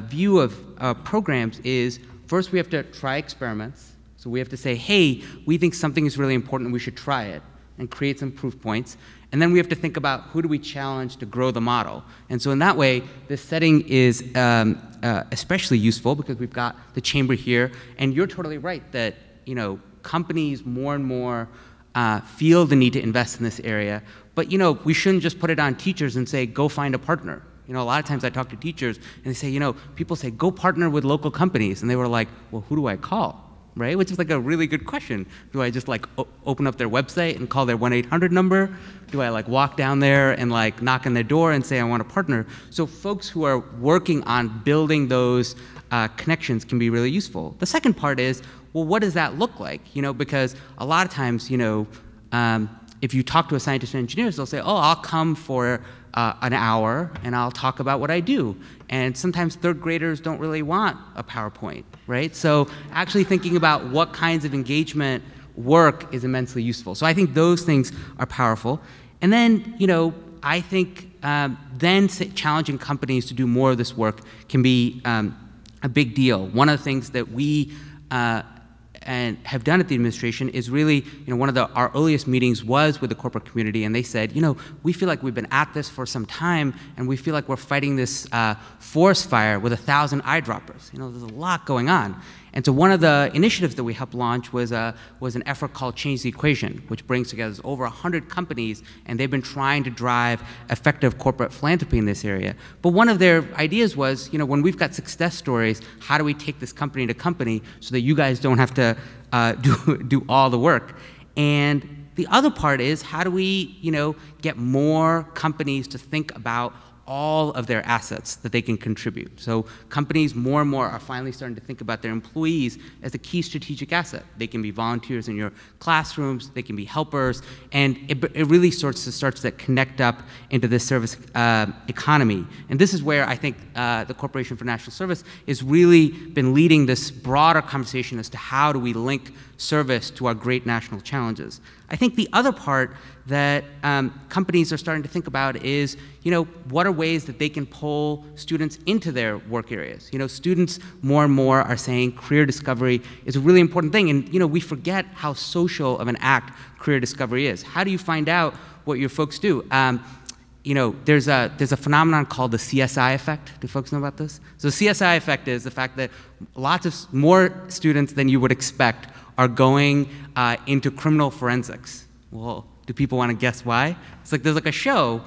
view of programs is, first we have to try experiments. So we have to say, hey, we think something is really important, we should try it, and create some proof points. And then we have to think about who do we challenge to grow the model. And so in that way, this setting is especially useful because we've got the chamber here. And you're totally right that, you know, companies more and more feel the need to invest in this area. But, you know, we shouldn't just put it on teachers and say, go find a partner. You know, a lot of times I talk to teachers and they say, you know, people say, go partner with local companies. And they were like, well, who do I call? Right? Which is like a really good question. Do I just like open up their website and call their 1-800 number? Do I like walk down there and like knock on their door and say I want to partner? So folks who are working on building those connections can be really useful. The second part is, well, what does that look like? You know, because a lot of times, you know, if you talk to a scientist or engineers, they'll say, oh, I'll come for an hour and I'll talk about what I do. And sometimes third graders don't really want a PowerPoint, right? So actually thinking about what kinds of engagement work is immensely useful. So I think those things are powerful. And then, you know, I think then challenging companies to do more of this work can be a big deal. One of the things that we and have done at the administration is really, you know, one of our earliest meetings was with the corporate community, and they said, you know, we feel like we've been at this for some time, and we feel like we're fighting this forest fire with 1,000 eyedroppers. You know, there's a lot going on. And so one of the initiatives that we helped launch was an effort called Change the Equation, which brings together over 100 companies, and they've been trying to drive effective corporate philanthropy in this area. But one of their ideas was, you know, when we've got success stories, how do we take this company to company so that you guys don't have to do all the work? And the other part is, how do we, you know, get more companies to think about all of their assets that they can contribute. So companies more and more are finally starting to think about their employees as a key strategic asset. They can be volunteers in your classrooms, they can be helpers, and it really starts to connect up into this service economy. And this is where I think the Corporation for National Service has really been leading this broader conversation as to how do we link service to our great national challenges. I think the other part that companies are starting to think about is, you know, what are ways that they can pull students into their work areas? You know, students more and more are saying career discovery is a really important thing, and you know, we forget how social of an act career discovery is. How do you find out what your folks do? You know, there's a phenomenon called the CSI effect. Do folks know about this? So the CSI effect is the fact that more students than you would expect are going into criminal forensics. Well, do people want to guess why? It's like there's like a show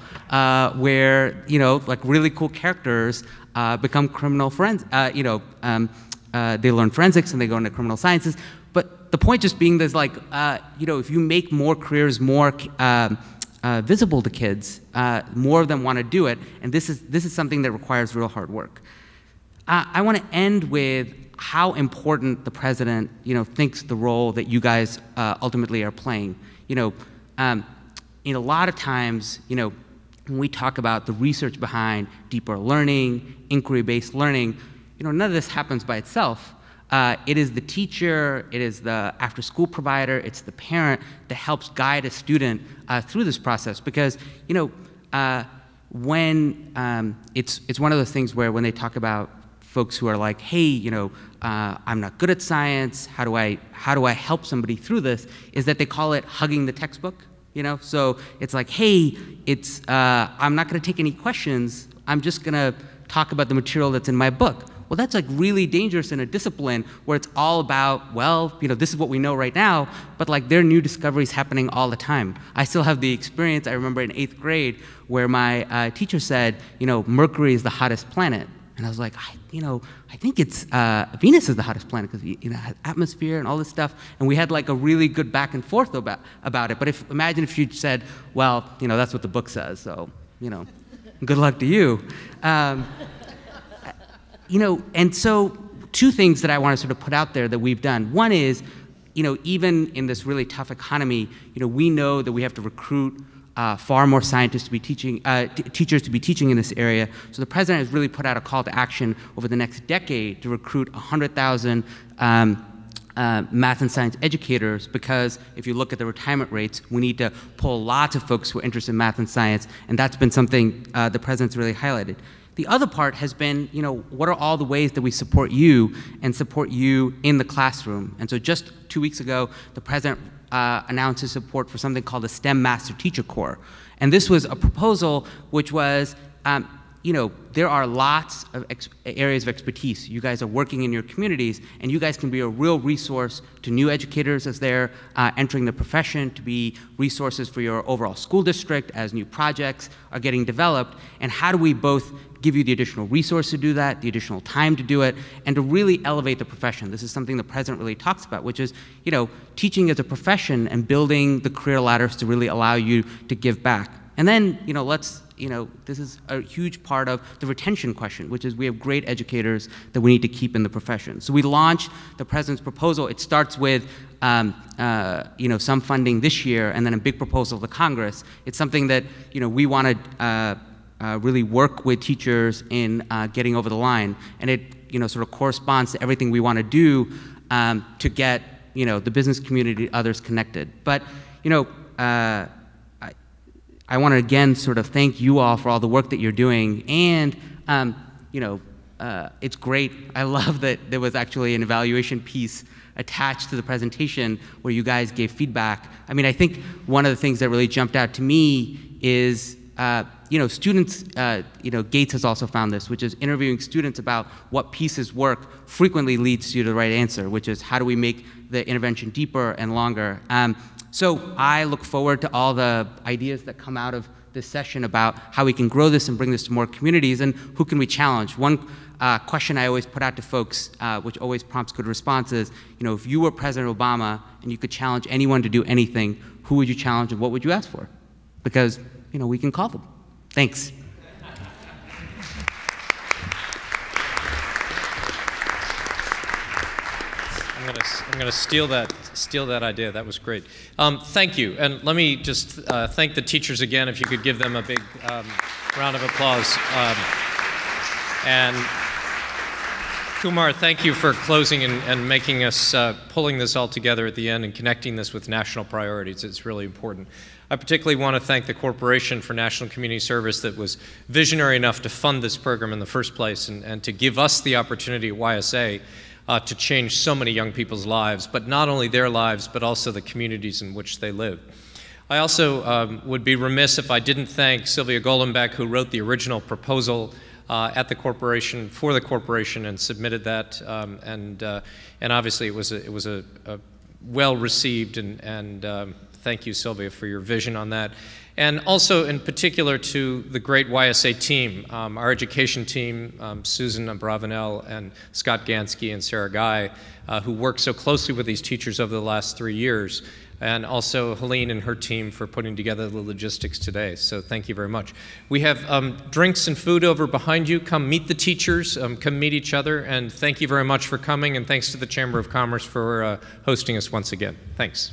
where, you know, like really cool characters become criminal forensics. You know, they learn forensics and they go into criminal sciences. But the point just being there's like, you know, if you make more careers more visible to kids, more of them want to do it. And this is something that requires real hard work. I want to end with how important the president, you know, thinks the role that you guys ultimately are playing. You know, in a lot of times, you know, when we talk about the research behind deeper learning, inquiry-based learning, you know, none of this happens by itself. It is the teacher, it is the after-school provider, it's the parent that helps guide a student through this process. Because, you know, when it's one of those things where when they talk about folks who are like, hey, you know, I'm not good at science, how do I help somebody through this, is that they call it hugging the textbook, you know? So it's like, hey, I'm not gonna take any questions, I'm just gonna talk about the material that's in my book. Well, that's like really dangerous in a discipline where it's all about, well, you know, this is what we know right now, but like there are new discoveries happening all the time. I still have the experience, I remember in 8th grade, where my teacher said, you know, Mercury is the hottest planet. And I was like, you know, I think it's Venus is the hottest planet because, you know, it has atmosphere and all this stuff. And we had like a really good back and forth about it. But imagine if she'd said, well, you know, that's what the book says. So, you know, good luck to you. You know, and so two things that I want to sort of put out there that we've done. One is, even in this really tough economy, we know that we have to recruit far more scientists to be teaching, teachers to be teaching in this area. So the president has really put out a call to action over the next decade to recruit 100,000 math and science educators, because if you look at the retirement rates, we need to pull lots of folks who are interested in math and science, and that's been something the president's really highlighted. The other part has been, what are all the ways that we support you and support you in the classroom? And so just 2 weeks ago, the president announced his support for something called the STEM Master Teacher Corps. And this was a proposal which was, there are lots of areas of expertise. You guys are working in your communities, and you guys can be a real resource to new educators as they're entering the profession, to be resources for your overall school district as new projects are getting developed. And how do we both give you the additional resource to do that, the additional time to do it, and to really elevate the profession? This is something the president really talks about, which is, teaching as a profession and building the career ladders to really allow you to give back. And then, this is a huge part of the retention question, which is we have great educators that we need to keep in the profession. So we launched the president's proposal. It starts with some funding this year and then a big proposal to Congress. It's something that we want to really work with teachers in getting over the line, and it sort of corresponds to everything we want to do to get the business community, others connected. But I want to again sort of thank you all for all the work that you're doing, and it's great. I love that there was actually an evaluation piece attached to the presentation where you guys gave feedback. I mean, I think one of the things that really jumped out to me is students, Gates has also found this, which is interviewing students about what pieces work frequently leads you to the right answer, which is how do we make the intervention deeper and longer. So I look forward to all the ideas that come out of this session about how we can grow this and bring this to more communities, and who can we challenge. One question I always put out to folks, which always prompts good responses, if you were President Obama and you could challenge anyone to do anything, who would you challenge and what would you ask for? Because, we can call them. Thanks. I'm going to steal that idea. That was great. Thank you. And let me just thank the teachers again, if you could give them a big round of applause. And Kumar, thank you for closing and making us, pulling this all together at the end and connecting this with national priorities. It's really important. I particularly want to thank the Corporation for National Community Service that was visionary enough to fund this program in the first place, and to give us the opportunity at YSA to change so many young people's lives, but not only their lives, but also the communities in which they live. I also would be remiss if I didn't thank Sylvia Golenbeck, who wrote the original proposal at the corporation, for the corporation, and submitted that, and obviously it was a well received, and thank you, Sylvia, for your vision on that. And also in particular to the great YSA team, our education team, Susan Bravanel and Scott Gansky and Sarah Guy, who worked so closely with these teachers over the last 3 years, and also Helene and her team for putting together the logistics today. So thank you very much. We have drinks and food over behind you. Come meet the teachers, come meet each other, and thank you very much for coming, and thanks to the Chamber of Commerce for hosting us once again. Thanks.